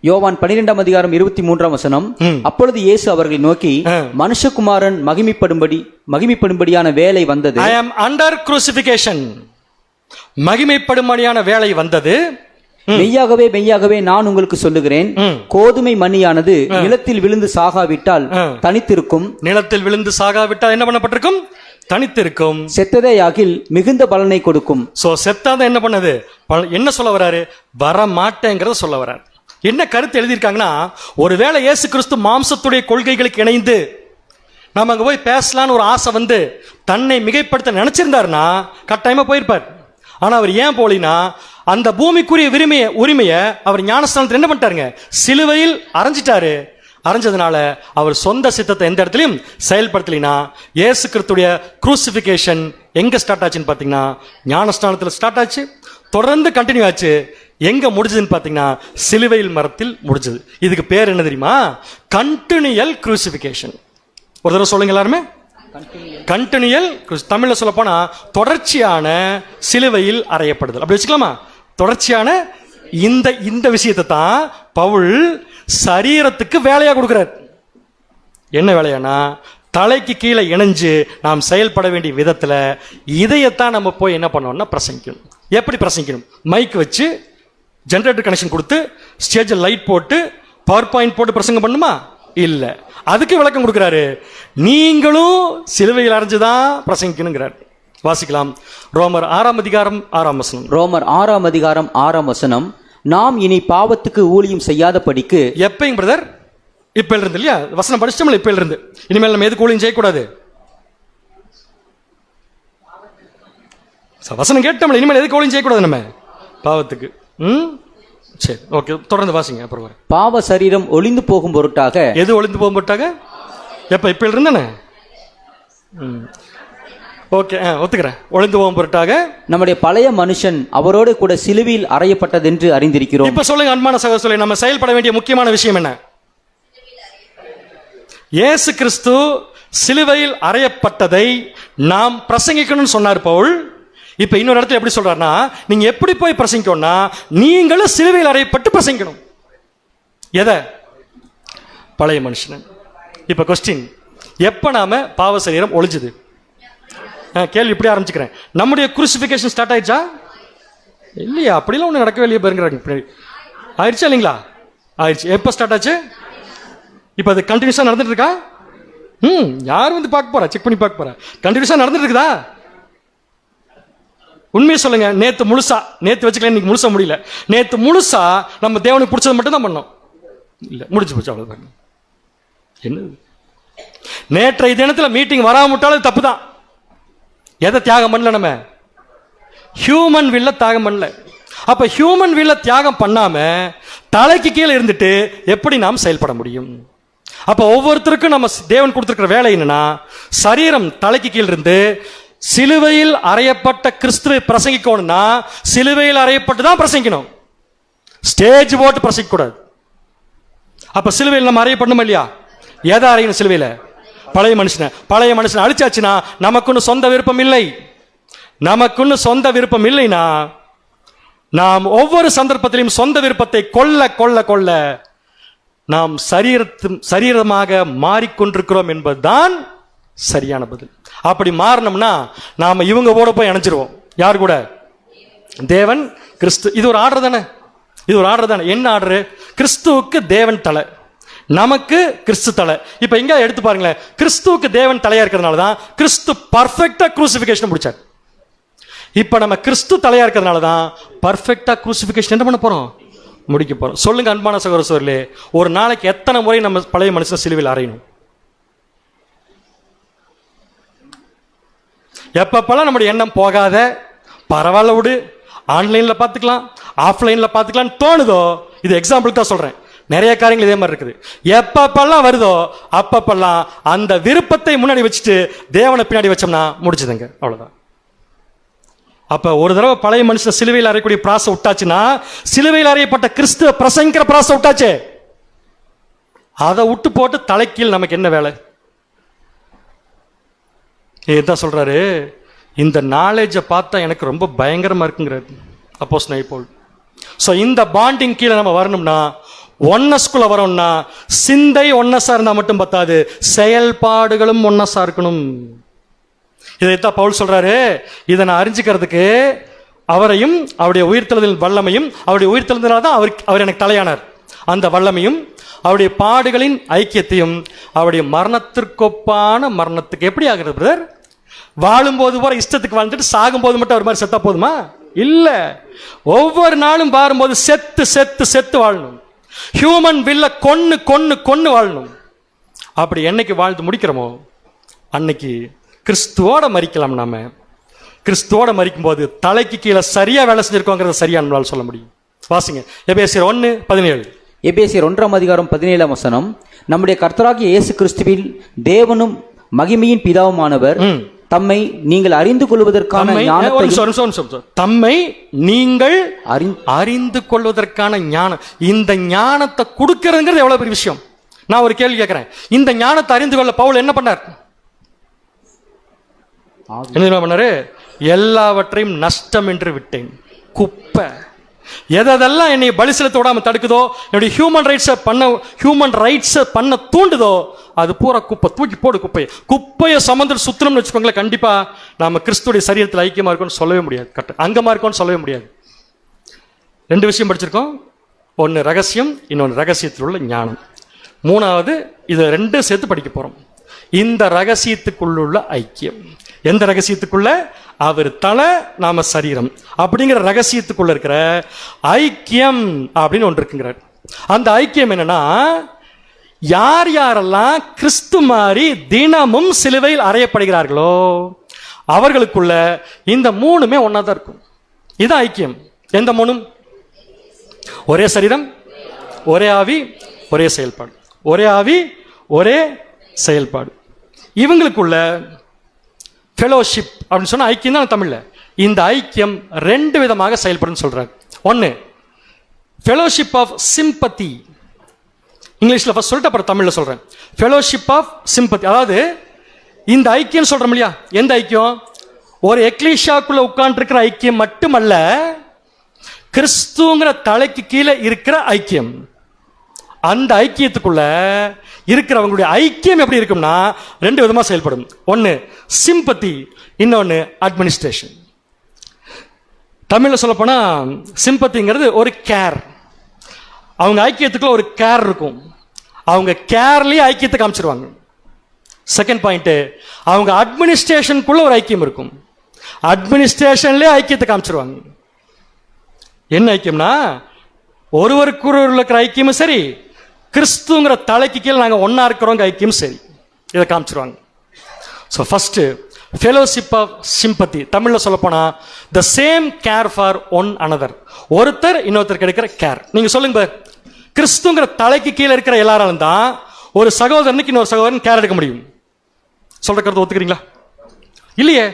யோவான் 12ஆம் அதிகாரம் 23ஆம் வசனம். அப்பொழுது இயேசு அவர்களை நோக்கி, மனுஷகுமாரன் மகிமைப்படும்படியான வேலை வந்தது. I am under crucifixion. மகிமைப்படும்படியான வேலை வந்தது. மெய்யாகவே மெய்யாகவே நான் உங்களுக்கு சொல்லுகிறேன், கோதுமை மணியானது நிலத்தில் விழுந்து சாகாவிட்டால் தனித்திருக்கும். நிலத்தில் விழுந்து சாகாவிட்டால் என்ன பண்ணப்பட்டிருக்கும்? தனித்திருக்கும். செத்ததே ஆகில் மிகுந்த பலனை கொடுக்கும். சோ செத்தாதான் என்ன பண்ணது? என்ன சொல்ல வராரு? வர மாட்டேங்கிறத சொல்ல வராரு. என்ன கருத்து எழுதியிருக்காங்கன்னா, ஒருவேளை இயேசு கிறிஸ்து மாம்சத்துடைய கொள்கைகளுக்கு இணைந்து நம்ம அங்க போய் பேசலான்னு ஒரு ஆசை வந்து தன்னை மிகைப்படுத்த நினைச்சிருந்தாருன்னா கட்டாயமா போயிருப்பார். ஆனா அவர் ஏன் போலினா, அந்த பூமிக்குரிய உரிமையை அவர் ஞானஸ்தானத்தில் என்ன பண்ணிட்டாருங்க? சிலுவையில் அரைஞ்சிட்டாரு. அரைஞ்சதுனால அவர் சொந்த சித்தத்தை எந்த இடத்துலையும் செயல்படுத்தலினா, இயேசு கிறிஸ்துடைய குரூசிபிகேஷன் எங்க ஸ்டார்ட் ஆச்சுன்னு பாத்தீங்கன்னா ஞானஸ்தானத்தில் ஸ்டார்ட் ஆச்சு, தொடர்ந்து கண்டினியூ ஆச்சு. எங்க முடிஞ்சதுன்னு பாத்தீங்கன்னா சிலுவையில் மரத்தில் முடிஞ்சது. இதுக்கு பேர் என்ன தெரியுமா? கண்டினியூயல் குரூசிபிகேஷன். ஒரு தடவை சொல்லுங்க எல்லாருமே. கண்டினியூயல், தமிழ்ல சொல்ல போனா தொடர்ச்சியான சிலுவையில் அறையப்படுதல். அப்படி வச்சுக்கலாமா? தொடர்ச்சியான இந்த விஷயத்தை தான் பவுல் சரீரத்துக்கு வேலையா கொடுக்கிறார். என்ன வேலையானா, தலைக்கு கீழே இணைஞ்சு நாம் செயல்பட வேண்டிய விதத்துல இதையத்தான் நம்ம போய் என்ன பண்ணோம்னா பிரசங்கிக்கணும். எப்படி பிரசங்கிக்கணும்? மைக் வச்சு ஜெனரேட்டர் கனெக்ஷன் கொடுத்து ஸ்டேஜில் லைட் போட்டு பவர் பாயிண்ட் போட்டு பிரசங்கம் பண்ணுமா? இல்ல. அதுக்கு விளக்கம் கொடுக்கிறாரு. நீங்களும் சிலுவையில் அரைஞ்சுதான் பிரசங்கிக்கணுங்கிறார். வாசிக்கலாம். ரோமர் 6ஆம் அதிகாரம் 6ஆம் வசனம். ரோமர் 6ஆம் அதிகாரம் 6ஆம் வசனம். நாம் இனி பாவத்துக்கு ஊழியம் செய்யாத படிக்கு. எப்பயும் பிரதர்? இப்ப இருந்து இல்லையா? வசனம் படிச்சிட்டோம்ல, இப்ப இருந்து. இனிமேல் நம்ம எதுக்கு ஊழியம் செய்யக்கூடாது? வசனம் கேட்டோம்ல, இனிமேல் எதுக்கு ஊழியம் செய்யக்கூடாது? நம்ம பாவத்துக்கு. சரி, ஓகே, தொடர்ந்து வாசிங்க. அப்புறம் பாவ சரீரம் ஒளிந்து போகும் பொருட்டாக. எது ஒளிந்து போகும் பொருட்டாக? இப்ப இருந்தானே. ஓகே, ஒத்துக்கிறேன். ஒளிந்து போகும் பொருட்டாக நம்முடைய பழைய மனுஷன் அவரோடு கூட சிலுவையில் அறையப்பட்டது என்று அறிந்திருக்கிறோம். இப்ப சொல்லுங்க அன்பான சகோதரர்களே, நம்ம செயல்பட வேண்டிய முக்கியமான விஷயம் என்ன? இயேசு கிறிஸ்து சிலுவையில் அறையப்பட்டதை நாம் பிரசங்கிக்கணும்னு சொன்னார் பவுல். இப்ப இன்னொரு இடத்துல எப்படி சொல்றாருன்னா, நீங்க எப்படி போய் பிரசங்கிக்கணும்னா நீங்களும் சிலுவையில் அறையப்பட்டு பிரசங்கிக்கணும். எதை? பழைய மனுஷன். இப்ப கொஸ்டின், எப்ப நாம பாவ சரீரம் ஒளிஞ்சது? கேள்வி இப்படி ஆரம்பிச்சுக்கிறேன். நம்முடைய குரூசிபிகேஷன் ஸ்டார்ட் ஆயிடுச்சா? இல்லையா? அப்படிலாம் ஒண்ணு நடக்கவே இல்லையா? பாருங்க, ஆயிடுச்சா இல்லைங்களா? ஆயிடுச்சு. எப்ப ஸ்டார்ட் ஆச்சு? இப்ப அது கண்டினியூஸா நடந்துட்டு இருக்கா? யார் வந்து பார்க்க போறா? செக் பண்ணி பார்க்க போறா? கண்டினியூஸா நடந்துட்டு இருக்குதா? உண்மையை சொல்லுங்க. நேத்து வச்சுக்கலாம், இன்னைக்கு முழுசா முடியல. நேத்து முழுசா நம்ம தேவனுக்கு பிடிச்சது மட்டும் தான் பண்ணோம். இல்ல, முடிஞ்சு போச்சு, அவ்வளவுதான். என்னது? நேற்றைய தினத்துல மீட்டிங் வராமட்டாலும் தப்பு தான். எதை தியாகம் பண்ணல? நம்ம ஹியூமன் வில்ல தியாகம் பண்ணல. அப்ப ஹியூமன் வில்ல தியாகம் பண்ணாம தலைக்கு கீழே இருந்துட்டு எப்படி நாம் செயல்பட முடியும்? அப்ப ஒவ்வொருத்தருக்கும் நம்ம தேவன் கொடுத்திருக்கிற வேலை என்னன்னா, சரீரம் தலைக்கு கீழ் இருந்து சிலுவையில் அறையப்பட்ட கிறிஸ்துவை பிரசங்கிக்கணும்னா சிலுவையில் அறையப்பட்டு தான் பிரசங்கிக்கணும். ஸ்டேஜ் போட்டு பிரசங்கிக்க கூடாது. அப்ப சிலுவையில் நம்ம அறையப்படணும் இல்லையா? எதை அறையணும்? சிலுவையில பழைய மனுஷனை அழிச்சாச்சுன்னா நமக்குன்னு சொந்த விருப்பம் இல்லை. நமக்குன்னு சொந்த விருப்பம் இல்லைன்னா நாம் ஒவ்வொரு சந்தர்ப்பத்திலையும் சொந்த விருப்பத்தை கொல்ல கொல்ல கொல்ல நாம் சரீரமாக மாறிக்கொண்டிருக்கிறோம் என்பதுதான் சரியான பதில். அப்படி மாறணும்னா நாம இவங்க கூட போய் இணைஞ்சிருவோம். யார் கூட? தேவன், கிறிஸ்து. இது ஒரு ஆர்டர் தானே? இது ஒரு ஆர்டர் தானே? என்ன ஆர்டர்? கிறிஸ்துவுக்கு தேவன் தலை, நமக்கு கிறிஸ்து தலை. இப்ப எங்க எடுத்து பாருங்களேன். கிறிஸ்துவுக்கு தேவன் தலையா இருக்கிறதுனால தான் கிறிஸ்து பர்ஃபெக்டா குரூசிபிகேஷன் முடிச்சார். இப்ப நம்ம கிறிஸ்து தலையா இருக்கிறதுனால தான் பர்ஃபெக்டா குரூசிபிகேஷன் என்ன பண்ண போறோம்? முடிக்க போறோம். சொல்லுங்க அன்பான சகோதர சகோதரிகளே, ஒரு நாளைக்கு எத்தனை முறை நம்ம பழைய மனுஷன் சிலுவையில் அறையணும்? எப்பப்பெல்லாம் நம்முடைய எண்ணம் போகாத, பரவாயில்ல விடு, ஆன்லைன்ல பாத்துக்கலாம், ஆஃப்லைன்ல பாத்துக்கலாம் தோணுதோ, இது எக்ஸாம்பிளுக்கு தான் சொல்றேன், நிறைய காரியங்கள் இதே மாதிரி இருக்குது. எப்பப்பெல்லாம் வருதோ அப்பப்பெல்லாம் அந்த விருப்பத்தை முன்னாடி வச்சுட்டு தேவனை பின்னாடி வச்சோம்னா முடிச்சுதுங்க, அவ்வளவுதான். அப்ப ஒரு தடவை பழைய மனுஷன் சிலுவையில் அறையக்கூடிய பிராசம் விட்டாச்சுன்னா, சிலுவையில் அறையப்பட்ட கிறிஸ்துவ பிரசங்கிக்கிற பிராசம் விட்டாச்சு. அதை விட்டு போட்டு தலைக்கீழ் நமக்கு என்ன வேலை? இதுதான் சொல்றாரு, இந்த நாலேஜை பார்த்தா எனக்கு ரொம்ப பயங்கரமா இருக்குங்கிறார் அப்போஸ்தலனாகிய பவுல். ஸோ இந்த பாண்டிங் கீழே நம்ம வரணும்னா, ஒன்னஸ்குள்ள வரணும்னா, சிந்தை ஒன்னஸா இருந்தா மட்டும் பத்தாது, செயல்பாடுகளும் ஒன்னஸா இருக்கணும். இதைத்தான் பவுல் சொல்றாரு, இதை நான் அறிஞ்சிக்கிறதுக்கு அவரையும் அவருடைய உயிர்த்தெழுதலின் வல்லமையும், அவருடைய உயிர்த்தெழுதலால் தான் அவர் எனக்கு தலையானார், அந்த வல்லமையும் அவருடைய பாடுகளின் ஐக்கியத்தையும் அவருடைய மரணத்திற்கொப்பான மரணத்துக்கு எப்படி ஆகிறது பிரதர்? வாழும்போது போற இஷ்டத்துக்கு வாழ்ந்துட்டு சாகும்போது மட்டும் அவர் மாதிரி செத்தா போதுமா? இல்ல, ஒவ்வொரு நாளும் வாழும்போது செத்து செத்து செத்து வாழணும். ஹியூமன் வில்ல கொன்னு கொன்னு கொன்னு வாழணும். அப்படி என்னைக்கு வாழ்ந்து முடிக்கிறோமோ அன்னைக்கு கிறிஸ்துவோட மரிக்கலாம். நாம கிறிஸ்துவோட மரிக்கும் போது தலைக்கு கீழே சரியா வேலை செஞ்சிருக்கோங்கிறத சரியா நம்மளால சொல்ல முடியும். வாசிங்க எபேசியர் 1:17. எபேசியர் 1:17 நம்முடைய கர்த்தராகிய இயேசு கிறிஸ்துவில் தேவனும் மகிமையின் பிதாவுமானவர் தம்மை நீங்கள் அறிந்து கொள்வதற்கான ஞானத்தை, தம்மை நீங்கள் அறிந்து கொள்வதற்கான ஞானம், இந்த ஞானத்தை கொடுக்கிறதுங்கிறது எவ்வளவு பெரிய விஷயம். நான் ஒரு கேள்வி கேட்கிறேன், இந்த ஞானத்தை அறிந்து கொள்ள பவுல் என்ன பண்ணார்? என்ன பண்ணாரு? எல்லாவற்றையும் நஷ்டம் என்று விட்டேன், குப்பை. எதெல்லாம் என்னை பலி செலுத்த விடாம தடுக்குதோ, என்னுடைய ஹியூமன் ரைட்ஸை பண்ண தூண்டுதோ, அது பூரா குப்பை. தூக்கி போடு குப்பையை சமந்து சுத்தணும்னு வச்சுக்கோங்களேன். கண்டிப்பா நாம கிறிஸ்துடைய சரீரத்தில் ஐக்கியமா இருக்கோம்னு சொல்லவே முடியாது, அங்கமா இருக்கோம்னு சொல்லவே முடியாது. 2 விஷயம் படிச்சிருக்கோம், ஒன்னு ரகசியம், இன்னொன்று ரகசியத்தில் உள்ள ஞானம். 3வது இது 2 சேர்த்து படிக்க போறோம். இந்த ரகசியத்துக்குள்ள ஐக்கியம். எந்த ரகசியத்துக்குள்ள? அவர் தலை, நாம சரீரம் அப்படிங்கிற ரகசியத்துக்குள்ள இருக்கிற ஐக்கியம் அப்படின்னு ஒன்று இருக்குங்கிறார். அந்த ஐக்கியம் என்னன்னா, யார் யாரெல்லாம் கிறிஸ்து மாதிரி தினமும் சிலுவையில் அறையப்படுகிறார்களோ அவர்களுக்குள்ள இந்த 3மே ஒன்னாதான் இருக்கும். இது ஐக்கியம். எந்த 3? ஒரே சரீரம், ஒரே ஆவி, ஒரே செயல்பாடு. ஒரே ஆவி, ஒரே செயல்பாடு. இவங்களுக்குள்ள ஃபெலோஷிப் அப்படின்னு சொன்னா ஐக்கியம் தான் தமிழ்ல. இந்த ஐக்கியம் 2 விதமாக செயல்படும் சொல்றாரு. ஒன்னு ஃபெலோஷிப் ஆஃப் சிம்பத்தி, இங்கிலீஷ்ல ஃபர்ஸ்ட் சொல்லிட்டு அப்புறம் தமிழ்ல சொல்றேன். ஃபெலோஷிப் ஆஃப் சிம்பத்தி, அதாவது இந்த ஐக்கியம் சொல்றோம் இல்லையா, எந்த ஐக்கியம்? ஒரு எக்லீஷியாக்குள்ள உட்கார்ந்து இருக்கிற ஐக்கியம் மட்டுமல்ல, கிறிஸ்துங்கிற தலைக்கு கீழே இருக்கிற ஐக்கியம். அந்த ஐக்கியத்துக்குள்ள இருக்கிறவங்களுடைய ஐக்கியம் எப்படி இருக்கும்னா 2 விதமா செயல்படும். ஒன்னு சிம்பத்தி, இன்னொன்னு அட்மினிஸ்ட்ரேஷன். தமிழ்ல சொல்ல போனா சிம்பத்திங்கிறது ஒரு கேர். அவங்க ஐக்கியத்துக்குள்ள ஒரு கேர் இருக்கும், அவங்க கேர்லயே ஐக்கியத்தை காமிச்சிருவாங்க. செகண்ட் பாயிண்ட், அவங்க அட்மினிஸ்ட்ரேஷனுக்குள்ள ஒரு ஐக்கியம் இருக்கும், அட்மினிஸ்ட்ரேஷன்லயே ஐக்கியத்தை காமிச்சிருவாங்க. என்ன ஐக்கியம்னா, ஒருவருக்கு இருக்கிற ஐக்கியமும் சரி, கிறிஸ்துங்கிற தலைக்கு கீழே நாங்கள் ஒன்னா இருக்கிறோங்க ஐக்கியம் சரி, இதை காமிச்சிருவாங்க. So first fellowship of sympathy, தமிழில் சொல்ல போனா the same care for one another, ஒருத்தர் இன்னொருத்தருக்கு கிடைக்கிற கேர். நீங்க சொல்லுங்க, கிறிஸ்துங்கிற தலைக்கு கீழே இருக்கிற எல்லாராலும் தான் ஒரு சகோதரனுக்கு இன்னொரு சகோதரன் கேர் எடுக்க முடியும். சொல்ற கருத்து ஒத்துக்கிறீங்களா? இல்லையே,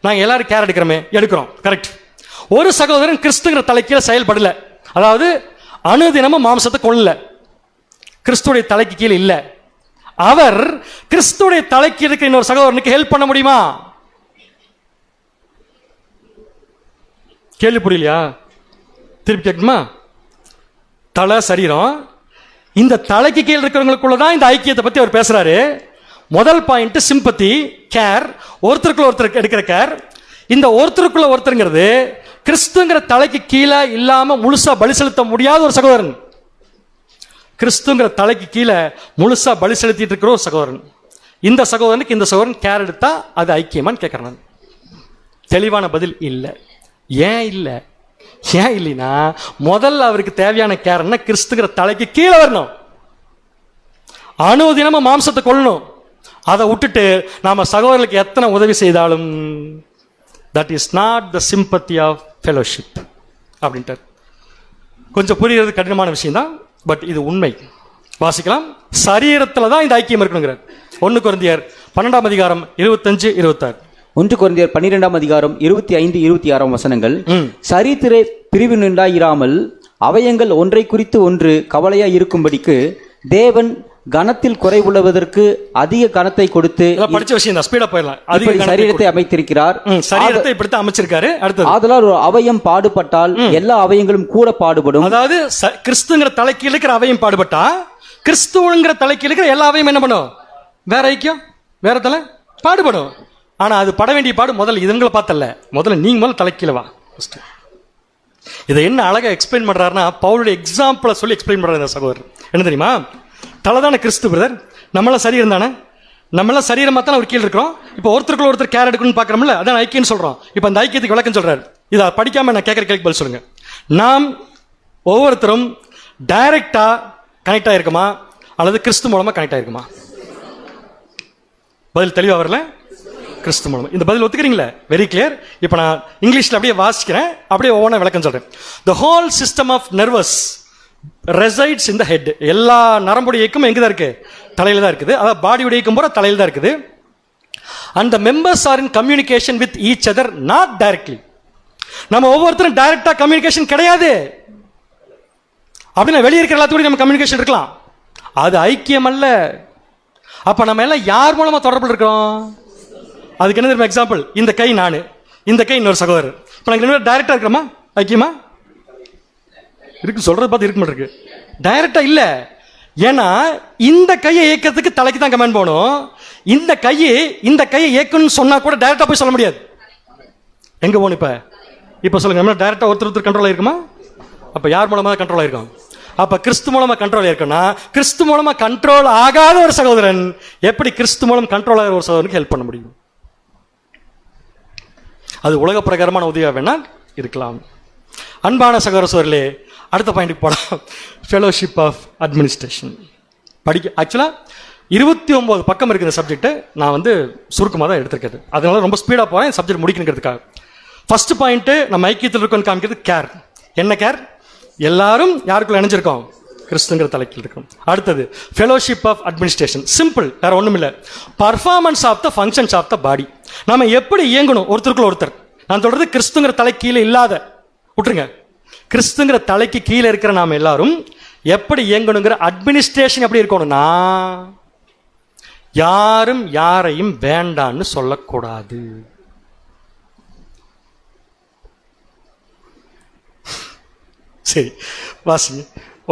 நாங்கள் எல்லாரும் கேர் எடுக்கிறோமே, எடுக்கிறோம், கரெக்ட். ஒரு சகோதரன் கிறிஸ்துங்கிற தலைக்கீழ செயல்படல, அதாவது அனுதினமும் மாம்சத்தை கொள்ளல, கிறிஸ்துடைய தலைக்கு கீழே இல்ல. அவர் கிறிஸ்துடைய தலைக்கு இருக்கிற இன்னொரு சகோதரனுக்கு ஹெல்ப் பண்ண முடியுமா? கேள்வி புரியலையா? திருப்பி கேட்கணுமா? தலை சரீரம், இந்த தலைக்கு கீழே இருக்கிறவங்களுக்குள்ளதான் இந்த ஐக்கியத்தை பத்தி அவர் பேசுறாரு. முதல் பாயிண்ட் சிம்பத்தி, கேர், ஒருத்தருக்குள்ள ஒருத்தருக்கு எடுக்கிற கேர். இந்த ஒருத்தருக்குள்ள ஒருத்தருங்கிறது கிறிஸ்துங்கிற தலைக்கு கீழே இல்லாம முழுசா பலி செலுத்த முடியாத ஒரு சகோதரன், கிறிஸ்துங்கிற தலைக்கு கீழே முழுசா பலி செலுத்திட்டு இருக்கிற ஒரு சகோதரன். இந்த சகோதரனுக்கு இந்த சகோதரன் கேர் எடுத்தா அது ஐக்கியமான்னு கேட்கறேன். தெளிவான பதில் இல்லை. ஏன் இல்லை? ஏன் இல்லைன்னா, முதல்ல அவருக்கு தேவையான கேர்னா கிறிஸ்துங்கிற தலைக்கு கீழே வரணும், அனுதினமும் மாம்சத்தை கொள்ளணும். அதை விட்டுட்டு நாம சகோதரர்களுக்கு எத்தனை உதவி செய்தாலும் that is not the sympathy of fellowship அப்படின்ட்டு. கொஞ்சம் புரிகிறது கடினமான விஷயம் தான், பட் இது உண்மை. வாசிக்கலாம். சரீரத்துல தான் இந்த ஐக்கியம் இருக்கணுங்கிறார். 1 கொரிந்தியர் 12 25-26. 1 கொரிந்தியர் 12 25-26 வசனங்கள். சரித்திர பிரிவினுண்டாயிராமல் அவயங்கள் ஒன்றை குறித்து ஒன்று கவலையாய் இருக்கும்படிக்கு தேவன் கனத்தில் குறைவுள்ளவதற்கு அதிக கனத்தை கொடுத்து படிச்ச விஷயம் தான், ஸ்பீடா போயிடலாம். இப்படி சரீரத்தை அமைத்திருக்கிறார். சரீரத்தை இப்படித்தான் அமைச்சிருக்காரு. அடுத்தது, ஆதலால் ஒரு அவயம் பாடுபட்டால் எல்லா அவயங்களும் கூட பாடுபடும். அதாவது கிறிஸ்துங்கிற தலைக்கு இருக்கிற அவயம் பாடுபட்டா கிறிஸ்துவங்கிற தலைக்கு இருக்கிற எல்லா அவயம் என்ன பண்ணும்? வேற ஐக்கியம், வேற தலை பாடுபடும். ஆனா அது பட வேண்டிய பாடு முதல்ல இதுங்களை பார்த்தல, முதல்ல நீங்க முதல்ல தலைக்கீழ வா. இதை என்ன அழகா எக்ஸ்பிளைன் பண்றாருன்னா, பவுலுடைய எக்ஸாம்பிள சொல்லி எக்ஸ்பிளைன் பண்றாரு இந்த சகோதரர். என்ன தெரியுமா? தலை தானே கிறிஸ்து பிரதர், நம்மளாம் சரீரம் தானே, நம்மளாம் சரீரமா தானே ஒரு கீழ் இருக்கிறோம். இப்போ ஒருத்தருக்குள்ள ஒருத்தர் கேர் எடுக்கணும்னு பாக்குறோம்ல, அதான் ஐக்கியம்னு சொல்றோம். இப்போ அந்த ஐக்கியத்துக்கு விளக்கம் சொல்றாரு. இதை படிக்காம நான் கேட்கற கேள்வி பதில் சொல்லுங்க. நாம் ஒவ்வொருத்தரும் டைரக்டா கனெக்ட் ஆயிருக்குமா அல்லது கிறிஸ்து மூலமா கனெக்ட் ஆயிருக்குமா? பதில் தெளிவா வரல. கிறிஸ்து மூலமா. இந்த பதில் ஒத்துக்கிறீங்களா? Very clear. இப்போ நான் இங்கிலீஷ்ல அப்படியே வாசிக்கிறேன், அப்படியே ஒவ்வொன்றா விளக்கம் சொல்றேன். The whole system of nervous resides in the head. எல்லா நரம்புடைய இயக்கம் எங்க தான் இருக்கு? தலையில தான் இருக்குது. அதாவது பாடியோட இயக்கம் பூரா தலையில தான் இருக்குது. And the members are in communication with each other, not directly. நம்ம ஒவ்வொருத்தரும் டைரக்டா கம்யூனிகேஷன் கிடையாது. அப்படின்னா வெளியே இருக்கிற எல்லாத்தோட நம்ம கம்யூனிகேஷன் இருக்கலாம், அது ஐக்கியம் அல்ல. அப்ப நம்ம எல்லாம் யார் மூலமா தொடர்பு இருக்கிறோம்? அதுக்கு என்ன தெரியுமா எக்ஸாம்பிள்? இந்த கை நானு, இந்த கை இன்னொரு சகோதரர். இப்போ நாங்கள் ரெண்டு பேரும் டைரக்டா இருக்கிறோமா? ஐக்கியமா இருக்கு? சொல்றது பார்த்து இருக்க மாட்டிருக்கு. டைரக்டா இல்ல. ஏன்னா இந்த கையை இயக்கிறதுக்கு தலைக்கு தான் கமெண்ட் போகணும். இந்த கையை இயக்கணும்னு சொன்னா கூட டைரக்டா போய் சொல்ல முடியாது. எங்க போகணும்? இப்ப சொல்லுங்க, நம்ம டைரக்டா ஒருத்தர் கண்ட்ரோல் ஆயிருக்குமா? அப்ப யார் மூலமா கண்ட்ரோல் ஆயிருக்கும்? அப்ப கிறிஸ்து மூலமா கண்ட்ரோல் ஆயிருக்குன்னா, கிறிஸ்து மூலமா கண்ட்ரோல் ஆகாத ஒரு சகோதரன் எப்படி கிறிஸ்து மூலம் கண்ட்ரோல் ஆகிற ஒரு சகோதரனுக்கு ஹெல்ப் பண்ண முடியும்? அது உலக பிரகாரமான உதவியா வேணா இருக்கலாம். அன்பான சகோதர சோதரிலே, அடுத்த பாயிண்ட்டுக்கு போலாம். ஃபெலோஷிப் ஆஃப் அட்மினிஸ்ட்ரேஷன் படிக்க ஆக்சுவலா 29 பக்கம் இருக்கு இந்த சப்ஜெக்ட். நான் வந்து சுருக்கமாக தான் எடுத்திருக்கிறது, அதனால ரொம்ப ஸ்பீடா போறேன் சப்ஜெக்ட் முடிக்கணுங்கிறதுக்காக. ஃபர்ஸ்ட் பாயிண்ட், நம்ம ஐக்கியத்தில் இருக்கோம்னு காமிக்கிறது கேர். என்ன கேர்? எல்லாரும் யாருக்குள்ள இணைஞ்சிருக்கோம்? கிறிஸ்துங்கிற தலைக்கில் இருக்கும். அடுத்தது ஃபெலோஷிப் ஆஃப் அட்மினிஸ்ட்ரேஷன். சிம்பிள், வேற ஒண்ணும் இல்ல. Performance of the functions of the body. நம்ம எப்படி இயங்கணும் ஒருத்தருக்குள்ள ஒருத்தர். நான் சொல்றது கிறிஸ்துங்கிற தலை கீழே இல்லாத, விட்டுருங்க, கிறிஸ்துங்கிற தலைக்கு கீழே இருக்கிற நாம எல்லாரும் எப்படி இயங்கணுங்கிற அட்மினிஸ்ட்ரேஷன் எப்படி இருக்கணும்னா, யாரும் யாரையும் வேண்டான்னு சொல்லக்கூடாது. சரி வாசிங்க.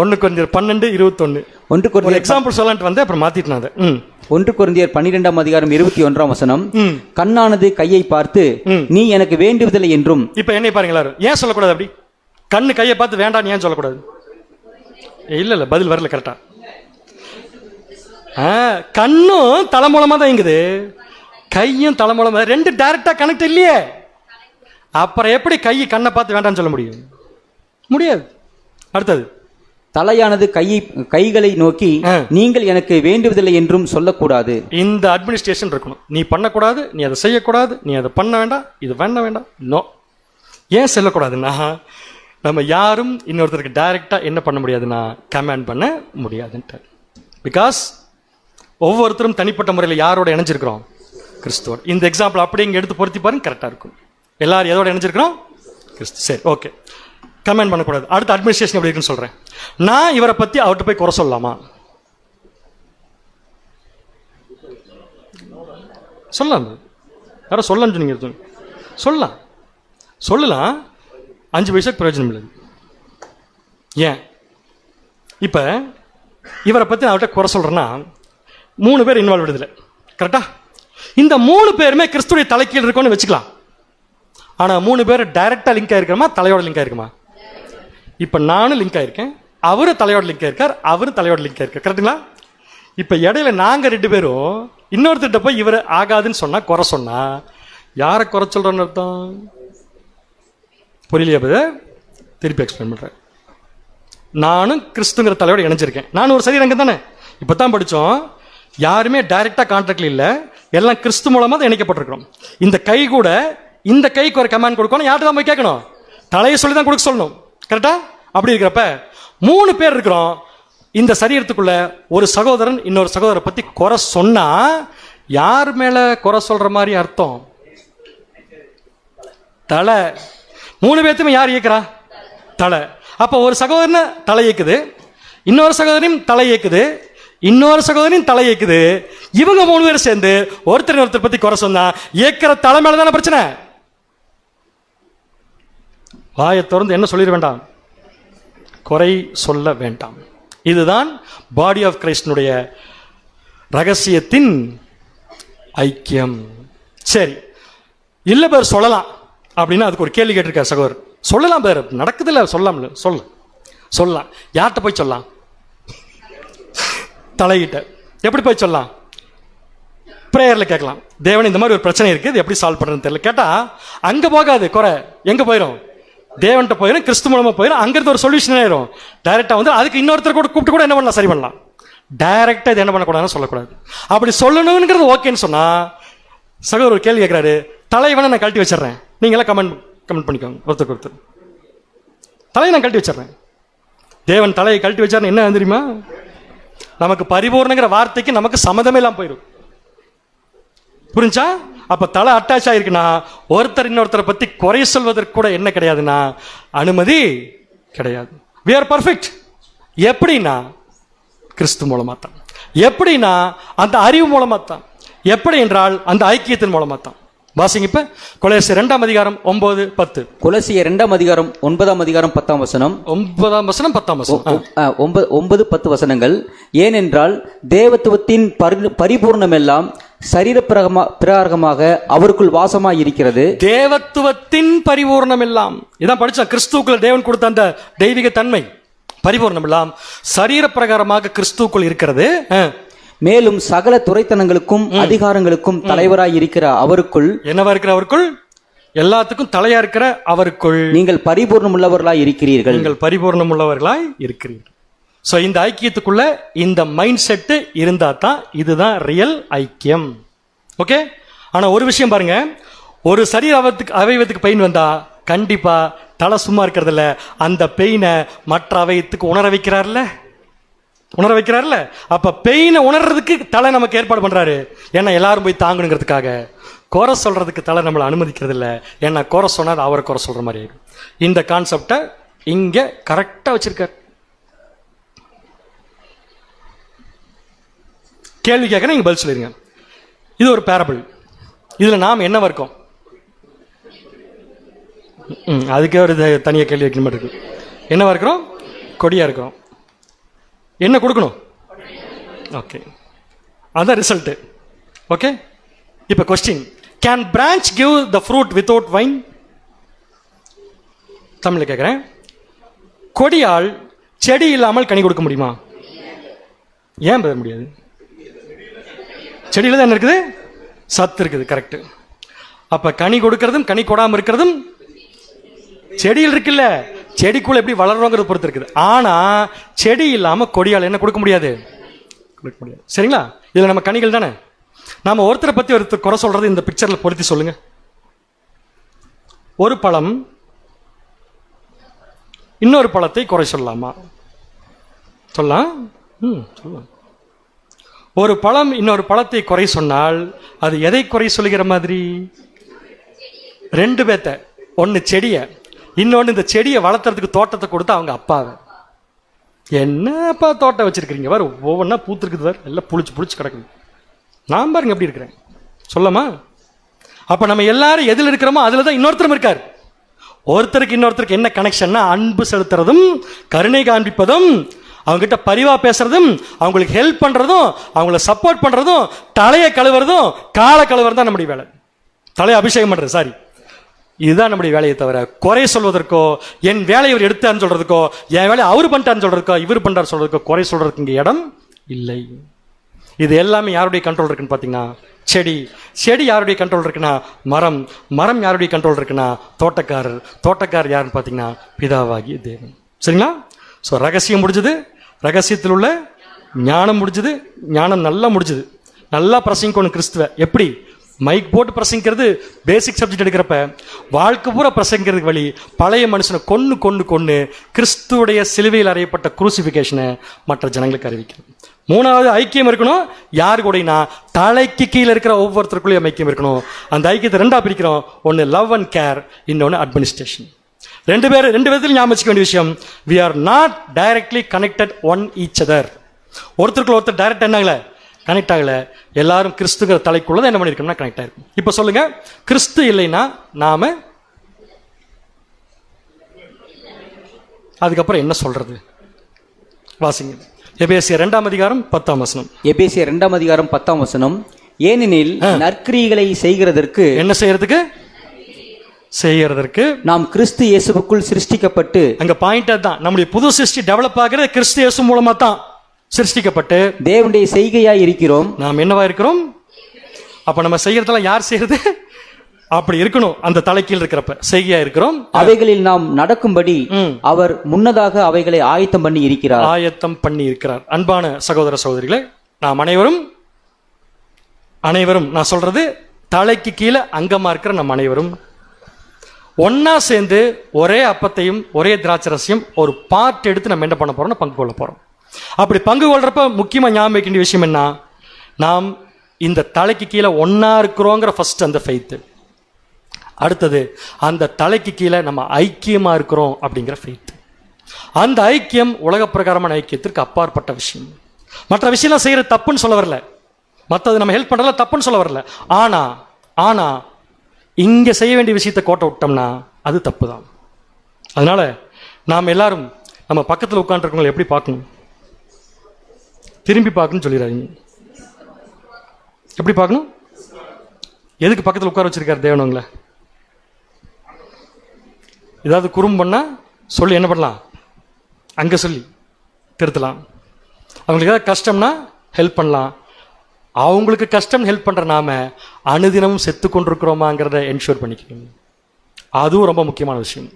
1 கொரிந்தியர் 12:21. 1 கொரிந்தியர் எக்ஸாம்பிள் சொல்லலாம்னு வந்து அப்புறம் மாத்திட்டேன் அதை. 1 கொரிந்தியர் 12ஆம் அதிகாரம் 21ஆம் வசனம். கண்ணானது கையை பார்த்து நீ எனக்கு வேண்டுவதில்லை என்றும். இப்ப என்னை பாருங்க எல்லாரும், ஏன் சொல்லக்கூடாது அப்படி? கண்ணு கையை பார்த்து வேண்டாம் ஏன் சொல்லக்கூடாது? இல்ல பதில் வரல கரெக்டா. கண்ணும் தலை மூலமா தான் இங்குது, கையும் தலை மூலமா, ரெண்டு டைரக்டா கனெக்ட் இல்லையே. அப்புறம் எப்படி கண்ணை பார்த்து வேண்டாம்னு சொல்ல முடியும்? முடியாது. அடுத்தது, தலையானது கைகளை நோக்கி நீங்கள் எனக்கு வேண்டுவதில்லை என்றும் சொல்லக்கூடாது. இந்த அட்மினிஸ்ட்ரேஷன் இருக்கணும். நீ பண்ணக்கூடாது, நீ அதை செய்யக்கூடாது, நீ அதை பண்ண வேண்டாம், இது பண்ண வேண்டாம். நோ. ஏன் சொல்லக்கூடாதுன்னா, நம்ம யாரும் இன்னொருத்தருக்கு டைரக்டா என்ன பண்ண முடியாதுன்னா கமாண்ட் பண்ண முடியாதுன்ட்டு. பிகாஸ் ஒவ்வொருத்தரும் தனிப்பட்ட முறையில் யாரோட இணைஞ்சிருக்கிறோம்? கிறிஸ்துவோட. இந்த எக்ஸாம்பிள் அப்படியே இங்கே எடுத்து பொருத்தி பாருங்க, கரெக்டாக இருக்கும். எல்லாரும் எதோட இணைஞ்சிருக்கிறோம்? கிறிஸ்து. சரி, ஓகே. கமெண்ட் பண்ணக்கூடாது. அடுத்த அட்மினிஸ்ட்ரேஷன் எப்படி இருக்குன்னு சொல்றேன். நான் இவரை பத்தி அவர்கிட்ட போய் குறை சொல்லலாமா? சொல்லலாம். யாரும் சொல்லலாம்னு சொன்னீங்க? சொல்லலாம். 5 பைசாக்கு பிரயோஜனம் இல்லை. ஏன்? இப்ப இவரை பத்தி நான் அவர்கிட்ட குறை சொல்றேன்னா 3 பேர் இன்வால்வ் இதில், கரெக்டா? இந்த 3 பேருமே கிறிஸ்துடைய தலைக்கீழ் இருக்கும்னு வச்சுக்கலாம். ஆனா 3 பேர் டைரக்டா லிங்க் ஆயிருக்கிறோமா, தலையோட லிங்க் ஆயிருக்குமா? இப்ப நானும் லிங்க் ஆயிருக்கேன், அவரு தலையோட லிங்க் ஆயிருக்கார், அவரு தலையோட லிங்க் ஆயிருக்கார், கரெக்டுங்களா? இப்ப இடையில நாங்க 2 பேரும் இன்னொருத்திட்ட போய் இவர் ஆகாதுன்னு சொன்னா, குறை சொன்னா, யாரை குறை சொல்றோன்னு அர்த்தம்? புரியலையா? திருப்பி எக்ஸ்பிளைன் பண்றேன். நானும் கிறிஸ்துங்கிற தலையோட இணைஞ்சிருக்கேன். நானும் ஒரு சரீரங்க தானே. இப்பதான் படிச்சோம், யாருமே டைரக்டா கான்டாக்ட்ல இல்ல, எல்லாம் கிறிஸ்து மூலமா தான் இணைக்கப்பட்டிருக்கிறோம். இந்த கை கூட இந்த கைக்கு ஒரு கமாண்ட் கொடுக்கணும், யார்கிட்ட தான் போய் கேட்கணும்? தலையை சொல்லி தான் கொடுக்க சொல்லணும், கரெக்டா? அப்படி இருக்கிறப்ப 3 பேர் இருக்கிறோம் இந்த சரீரத்துக்குள்ள. ஒரு சகோதரன் இன்னொரு சகோதரரை பத்தி குறை சொன்னா யார் மேல குறை சொல்ற மாதிரி அர்த்தம்? தலை. 3 பேர்த்துமே யார் இயக்குறா? தலை. அப்ப ஒரு சகோதரன் தலை இயக்குது, இன்னொரு சகோதரனையும் தலை இயக்குது. இன்னொரு சகோதரின் தலை ஏக்குது. இவங்க 3 பேரும் சேர்ந்து ஒருத்தர் பத்தி குறை சொன்னா ஏக்கிற தலை மேல தானே பிரச்சனை. வாயை திறந்து என்ன சொல்லிட வேண்டாம், குறை சொல்ல வேண்டாம். இதுதான் பாடி ஆஃப் கிரைஸ்டனுடைய ரகசியத்தின் ஐக்கியம். சரி, இல்ல பேர் சொல்லலாம் அப்படின்னா அதுக்கு ஒரு கேள்வி கேட்டிருக்காரு சகோதரர். சொல்லலாம் பேர், நடக்குது இல்ல, சொல்லலாம். யார்கிட்ட போய் சொல்லலாம்? தலையிட்ட. எப்படி போய் சொல்லலாம்? பிரேயர்ல கேட்கலாம். தேவன் இந்த மாதிரி ஒரு பிரச்சனை இருக்கு, இது எப்படி சால்வ் பண்றதுன்னு தெரியல. கேட்டா அங்க போகாது குறை, எங்க போயிடும்? தேவன்கிட்ட போயிடும், கிறிஸ்து மூலமா போயிடும். அங்கிருந்து ஒரு சொல்யூஷன் ஆயிரும். டைரக்டா வந்து அதுக்கு இன்னொருத்தர் கூட கூப்பிட்டு கூட என்ன பண்ணலாம், சரி பண்ணலாம். டைரக்டா இது என்ன பண்ணக்கூடாதுன்னு சொல்லக்கூடாது. அப்படி சொல்லணுங்கிறது ஓகேன்னு சொன்னா, சகோதரர் ஒரு கேள்வி கேட்கிறாரு, தலைவனை நான் கழட்டி வச்சிடறேன், நீங்க எல்லாம் கமெண்ட் பண்ணிக்கோங்க ஒருத்தருக்கு ஒருத்தர். தலையை நான் கழட்டி வச்சிடறேன். தேவன் தலையை கழட்டி வச்சாருன்னு என்ன தெரியுமா? நமக்கு பரிபூர்ணங்கிற வார்த்தைக்கு நமக்கு சம்மதமே இல்லாம போயிடும். புரிஞ்சா? அப்ப தலை அட்டாச் ஆயிருக்குன்னா ஒருத்தர் இன்னொருத்தரை பத்தி குறை சொல்வதற்கு கூட என்ன கிடையாதுன்னா அனுமதி கிடையாது. we are perfect. எப்படின்னா கிறிஸ்து மூலமா தான். எப்படின்னா அந்த அறிவு மூலமா தான். எப்படி என்றால் அந்த ஐக்கியத்தின் மூலமா தான். வாசிங்க இப்ப கொலோசியர் 2:9, 10. கொலோசியர் 2:9, 10. 9-10 வசனங்கள். ஏனென்றால் தேவத்துவத்தின் பரிபூர்ணமெல்லாம் சரீர பிரகாரமாக அவருக்குள் வாசமாய் இருக்கிறது. தேவத்துவத்தின் பரிபூர்ணம் எல்லாம் இதான் படிச்சா. கிறிஸ்துவுக்குள்ள தேவன் கொடுத்த அந்த தெய்வீக தன்மை பரிபூர்ணம் எல்லாம் சரீர பிரகாரமாக கிறிஸ்துவுக்குள் இருக்கிறது. மேலும் சகல துரைத்தனங்களுக்கும் அதிகாரங்களுக்கும் தலைவராய் இருக்கிற அவருக்குள், என்னவா இருக்கிற அவருக்குள், எல்லாத்துக்கும் தலையா இருக்கிற அவருக்குள் நீங்கள் பரிபூர்ணம் உள்ளவர்களாய் இருக்கிறீர்கள். நீங்கள் பரிபூர்ணம் உள்ளவர்களாய் இருக்கிறீர்கள். சோ இந்த ஐக்கியத்துக்குள்ள இந்த மைண்ட் செட் இருந்தா தான் இதுதான் ரியல் ஐக்கியம். ஓகே. ஆனா ஒரு விஷயம் பாருங்க, ஒரு சரீர அவயவத்துக்கு பெயின் வந்தா கண்டிப்பா தலை சும்மா இருக்கிறது இல்ல, அந்த பெயினை மற்ற அவயத்துக்கு உணர வைக்கிறார்ல. அப்ப பெயினை உணர்றதுக்கு தலை நமக்கு ஏற்பாடு பண்றாரு. ஏன்னா எல்லாரும் போய் தாங்கணுங்கிறதுக்காக. குறை சொல்றதுக்கு தலை நம்மளை அனுமதிக்கிறது இல்ல. ஏன்னா குறை சொன்னா அவரை குறை சொல்ற மாதிரி ஆயிடும். இந்த கான்செப்டை இங்க கரெக்டா வச்சிருக்காரு. கேள்வி கேட்க நீங்க பதில் சொல்லிருங்க. இது ஒரு பேரபிள். இதுல நாம் என்னவா இருக்கோம்? அதுக்கே ஒரு தனியா கேள்வி வைக்கணும் இருக்கு. என்னவா இருக்கிறோம்? கொடியா இருக்கிறோம். என்ன கொடுக்கணும்? ஓகே, அதான் ரிசல்ட். ஓகே. இப்ப question, can branch give the fruit without vine? தமிழ்ல கேட்கிறேன். கொடியால் செடி இல்லாமல் கனி கொடுக்க முடியுமா? ஏன் பெற முடியாது? செடியில தான் என்ன இருக்குது? சத்து இருக்குது. கரெக்ட். அப்ப கனி கொடுக்கறதும் கனி கொடாம இருக்கிறதும் செடியில் இருக்குல்ல. செடிக்குள்ள எப்படி வளர்றோங்கிறது பொறுத்து இருக்குது. ஆனா செடி இல்லாம கொடியால் என்ன கொடுக்க முடியாது? சரிங்களா? இதுல நம்ம கனிகள் தானே. நாம ஒருத்தரை பத்தி ஒருத்தர் குறை சொல்றது இந்த பிக்சர்ல பொருத்தி சொல்லுங்க. ஒரு பழம் இன்னொரு பழத்தை குறை சொல்லலாமா? சொல்லலாம். சொல்லலாம். ஒரு பழம் இன்னொரு பழத்தை குறை சொன்னால் அது எதை குறை சொல்லுகிற மாதிரி? 2 பேத்த. ஒன்னு செடிய, இன்னொன்னு இந்த செடியை வளர்த்துறதுக்கு தோட்டத்தை கொடுத்து அவங்க அப்பாவை. என்னப்பா தோட்டம் வச்சிருக்கீங்க, வேறு ஒவ்வொன்றா பூத்துருக்குது, வேறு எல்லாம் புளிச்சு கிடக்குது, நான் பாருங்க எப்படி இருக்கிறேன் சொல்லமா? அப்ப நம்ம எல்லாரும் எதில் இருக்கிறோமோ அதுல தான் இன்னொருத்தரும் இருக்காரு. ஒருத்தருக்கு இன்னொருத்தருக்கு என்ன கனெக்ஷன்னா அன்பு செலுத்துறதும் கருணை காண்பிப்பதும் அவங்க கிட்ட பரிவா பேசுறதும் அவங்களுக்கு ஹெல்ப் பண்றதும் அவங்கள சப்போர்ட் பண்றதும் தலையை கழுவுறதும் காலை கழுவுறதும் தான் நம்முடைய வேலை. தலையை அபிஷேகம் பண்றது, சாரி, இதுதான் நம்முடைய வேலையை தவிர குறை சொல்வதற்கோ என் வேலையை இவர் எடுத்தான்னு சொல்றதுக்கோ என் வேலையை அவர் பண்ணிட்டான்னு சொல்றதுக்கோ இவர் பண்றாரு சொல்றதுக்கோ குறை சொல்றதுக்கு இங்க இடம் இல்லை. இது எல்லாமே யாருடைய கண்ட்ரோல் இருக்குன்னு பாத்தீங்கன்னா செடி யாருடைய கண்ட்ரோல் இருக்குன்னா மரம் யாருடைய கண்ட்ரோல் இருக்குன்னா தோட்டக்காரர் யாருன்னு பாத்தீங்கன்னா பிதாவாகிய தேவன். சரிங்களா? ஸோ ரகசியம் முடிஞ்சது, ரகசியத்தில் உள்ள ஞானம் முடிஞ்சது, ஞானம் நல்லா முடிஞ்சது. நல்லா பிரசங்கிக்கணும் கிறிஸ்துவ. எப்படி? மைக் போட்டு பிரசங்கிக்கிறது பேசிக் சப்ஜெக்ட் எடுக்கிறப்ப வாழ்க்கை பூரா பிரசங்கிக்கிறதுக்கு வழி பழைய மனுஷனை கொன்னு கிறிஸ்துவுடைய சிலுவையில் அறையப்பட்ட குரூசிபிகேஷனை மற்ற ஜனங்களுக்கு அறிவிக்கணும். 3வது ஐக்கியம் இருக்கணும். யாரு கூடனா? தலைக்கு கீழே இருக்கிற ஒவ்வொருத்தருக்குள்ளேயும் ஐக்கியம் இருக்கணும். அந்த ஐக்கியத்தை 2ஆ பிரிக்கிறோம். ஒன்னு லவ் அண்ட் கேர், இன்னொன்னு அட்மினிஸ்ட்ரேஷன். ரெண்டு விதத்தில் ஞாபகம் வச்சுக்க வேண்டிய விஷயம், we are not directly connected one each other. ஒருத்தருக்குள்ள ஒருத்தர் டைரக்ட் என்ன ஆகல, கனெக்ட் ஆகல. எல்லாரும் கிறிஸ்துங்கிற தலைக்குள்ளதான் என்ன பண்ணிருக்கோம்னா கனெக்ட் ஆயிருக்கும். இப்ப சொல்லுங்க, கிறிஸ்து இல்லைன்னா நாம அதுக்கப்புறம் என்ன சொல்றது? வாசிங்க எபேசியர் 2:10. எபேசியர் 2:10. ஏனெனில் நற்கிரியைகளை செய்கிறதற்கு, என்ன செய்யறதற்கு நாம் கிறிஸ்து இயேசுவுக்குள் சிருஷ்டிக்கப்பட்டு, அங்க பாயிண்ட் தான், நம்முடைய புது சிருஷ்டி டெவலப் ஆகிறது கிறிஸ்து இயேசு மூலமா தான் சிருஷ்டிக்கப்பட்டு தேவனுடைய செய்கையாய் இருக்கிறோம். நாம் என்னவா இருக்கிறோம்? அப்ப நம்ம செய்யறதெல்லாம் யார் செய்யறது? அப்படி இருக்கணும், அந்த தலைக்கீழ் இருக்கிறப்ப செய்கையா இருக்கிறோம். அவைகளில் நாம் நடக்கும்படி அவர் முன்னதாக அவைகளை ஆயத்தம் பண்ணி இருக்கிறார். அன்பான சகோதர சகோதரிகளே, நாம் அனைவரும் நான் சொல்றது தலைக்கு கீழே அங்கமா இருக்கிற நம்ம அனைவரும் ஒன்னா சேர்ந்து ஒரே அப்பத்தையும் ஒரே திராட்சரசையும் ஒரு பார்ட் எடுத்து நம்ம என்ன பண்ண போறோம்னா பங்கு கொள்ள போறோம். அப்படி பங்கு கொள்றப்ப முக்கியமா ஞாபகம் வைக்க வேண்டிய விஷயம் என்ன, நாம் இந்த தலைக்கு கீழே ஒன்னா இருக்கிறோங்கிற ஃபர்ஸ்ட் அந்த ஃபெய்த். அடுத்தது அந்த தலைக்கு கீழே நம்ம ஐக்கியமா இருக்கிறோம் அப்படிங்கிற ஃபெய்த். அந்த ஐக்கியம் உலக பிரகாரமான ஐக்கியத்திற்கு அப்பாற்பட்ட விஷயம். மற்ற விஷயம் செய்யறது தப்புன்னு சொல்ல வரல, மற்றது நம்ம ஹெல்ப் பண்றதுல தப்புன்னு சொல்ல வரல. ஆனா இங்க செய்ய வேண்டிய விஷயத்தை கோட்டை விட்டோம்னா அது தப்பு தான். அதனால நாம் எல்லாரும் நம்ம பக்கத்தில் உட்காந்துருக்கவங்களை எப்படி பார்க்கணும்? திரும்பி பார்க்கணும்னு சொல்லிடுறாங்க. எப்படி பார்க்கணும்? எதுக்கு பக்கத்தில் உட்கார வச்சிருக்காரு தேவனவங்கள? ஏதாவது குறும் பண்ணா சொல்லி என்ன பண்ணலாம், அங்க சொல்லி திருத்தலாம். அவங்களுக்கு ஏதாவது கஷ்டம்னா ஹெல்ப் பண்ணலாம். அவங்களுக்கு கஷ்டம் ஹெல்ப் பண்ற நாம அனுதினமும் செத்து கொண்டிருக்கிறோமாங்கிறத என்ஷூர் பண்ணிக்கணும். அதுவும் ரொம்ப முக்கியமான விஷயம்.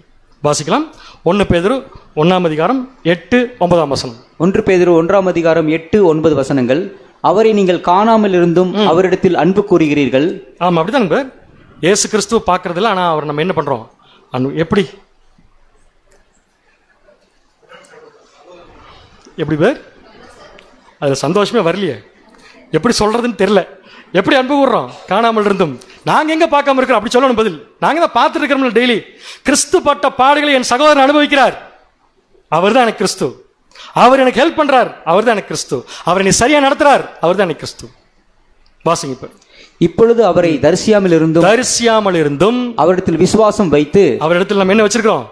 வாசிக்கலாம் 1 பேதுரு 1:8, 9. 1 பேதுரு 1:8-9. அவரை நீங்கள் காணாமல் இருந்தும் அவரிடத்தில் அன்பு கூறுகிறீர்கள். ஆமா, அப்படிதான் பேர். இயேசு கிறிஸ்துவ பார்க்கறதில்ல, ஆனா அவர் நம்ம என்ன பண்றோம்? எப்படி பேர்? அதுல சந்தோஷமே வரலையே, எப்படி சொல்றதுன்னு தெரியல. எப்படி அன்பு கூறுறோம்? காணாமல் இருந்தும். நாங்க எங்க பார்க்காம இருக்கிறோம்? அப்படி சொல்லணும் பதில். நாங்க தான் பார்த்துட்டு இருக்கிறோம் டெய்லி. கிறிஸ்து பட்ட பாடுகளை என் சகோதரன் அனுபவிக்கிறார், அவர் தான் எனக்கு கிறிஸ்து. அவர் எனக்கு ஹெல்ப் பண்றார், அவர் தான் எனக்கு கிறிஸ்து. அவர் என்னை சரியா நடத்துறார், அவர் தான் எனக்கு கிறிஸ்து. வாசிங்க. இப்பொழுது அவரை தரிசியாமல் இருந்தும் அவரிடத்தில் விசுவாசம் வைத்து, அவரிடத்தில் நம்ம என்ன வச்சிருக்கோம்?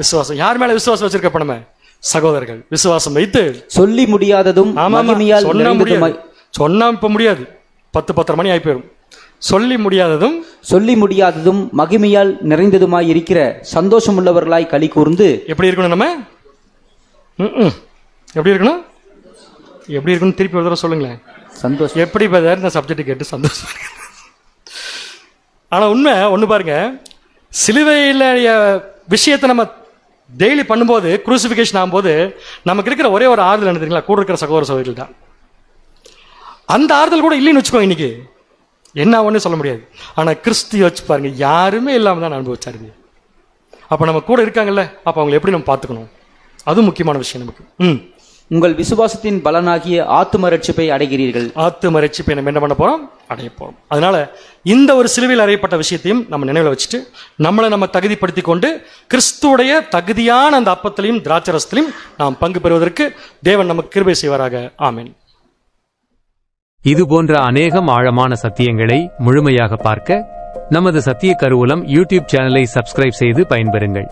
விசுவாசம். யார் மேல விசுவாசம் வச்சிருக்க? நம்ம சகோதரர்கள். விசுவாசம் வைத்து சொல்லி முடியாததும் சொன்னா இப்ப முடியாது, 10-10:30 மணி ஆகி போயிடும். சொல்லி முடியாததும் மகிமையால் நிறைந்ததுமாய் இருக்கிற சந்தோஷம் உள்ளவர்களாய் களி கூர்ந்து. எப்படி இருக்கணும் நம்ம? எப்படி இருக்கணும்? திருப்பி ஒரு தடவை சொல்லுங்களேன். சந்தோஷம். எப்படி இந்த சப்ஜெக்ட் கேட்டு சந்தோஷம். ஆனா உண்மை ஒண்ணு பாருங்க, சிலுவையில விஷயத்தை நம்ம டெய்லி பண்ணும்போது, குரூசிபிகேஷன் ஆகும்போது நமக்கு இருக்கிற ஒரே ஒரு ஆறுதல் என்ன தெரியுங்களா? கூட இருக்கிற சகோதர சகோதரிகள் தான். அந்த ஆறுதல் கூட இல்லைன்னு வச்சுக்கோங்க, இன்னைக்கு என்ன ஒண்ணு சொல்ல முடியாது. ஆனா கிறிஸ்து வச்சு பாருங்க, யாருமே இல்லாம தான் அனுபவிச்சாரு. அப்ப நம்ம கூட இருக்காங்கல்ல, அப்ப அவங்களை எப்படி நம்ம பார்த்துக்கணும்? அது முக்கியமான விஷயம் நமக்கு. உங்கள் விசுவாசத்தின் பலனாகிய ஆத்தும ரட்சிப்பை அடைகிறீர்கள். ஆத்தும ரட்சிப்பை நம்ம என்ன பண்ண போறோம்? அடைய போறோம். அதனால இந்த ஒரு சிலுவையில் அறையப்பட்ட விஷயத்தையும் நம்ம நினைவில் வச்சுட்டு நம்மளை நம்ம தகுதிப்படுத்தி கொண்டு கிறிஸ்துடைய தகுதியான அந்த அப்பத்திலையும் திராட்சரசத்திலையும் நாம் பங்கு பெறுவதற்கு தேவன் நமக்கு கிருபை செய்வாராக. ஆமென். இது போன்ற அநேகம் ஆழமான சத்தியங்களை முழுமையாக பார்க்க நமது சத்திய கருவூலம் யூடியூப் சேனலை சப்ஸ்கிரைப் செய்து பயன்பெறுங்கள்.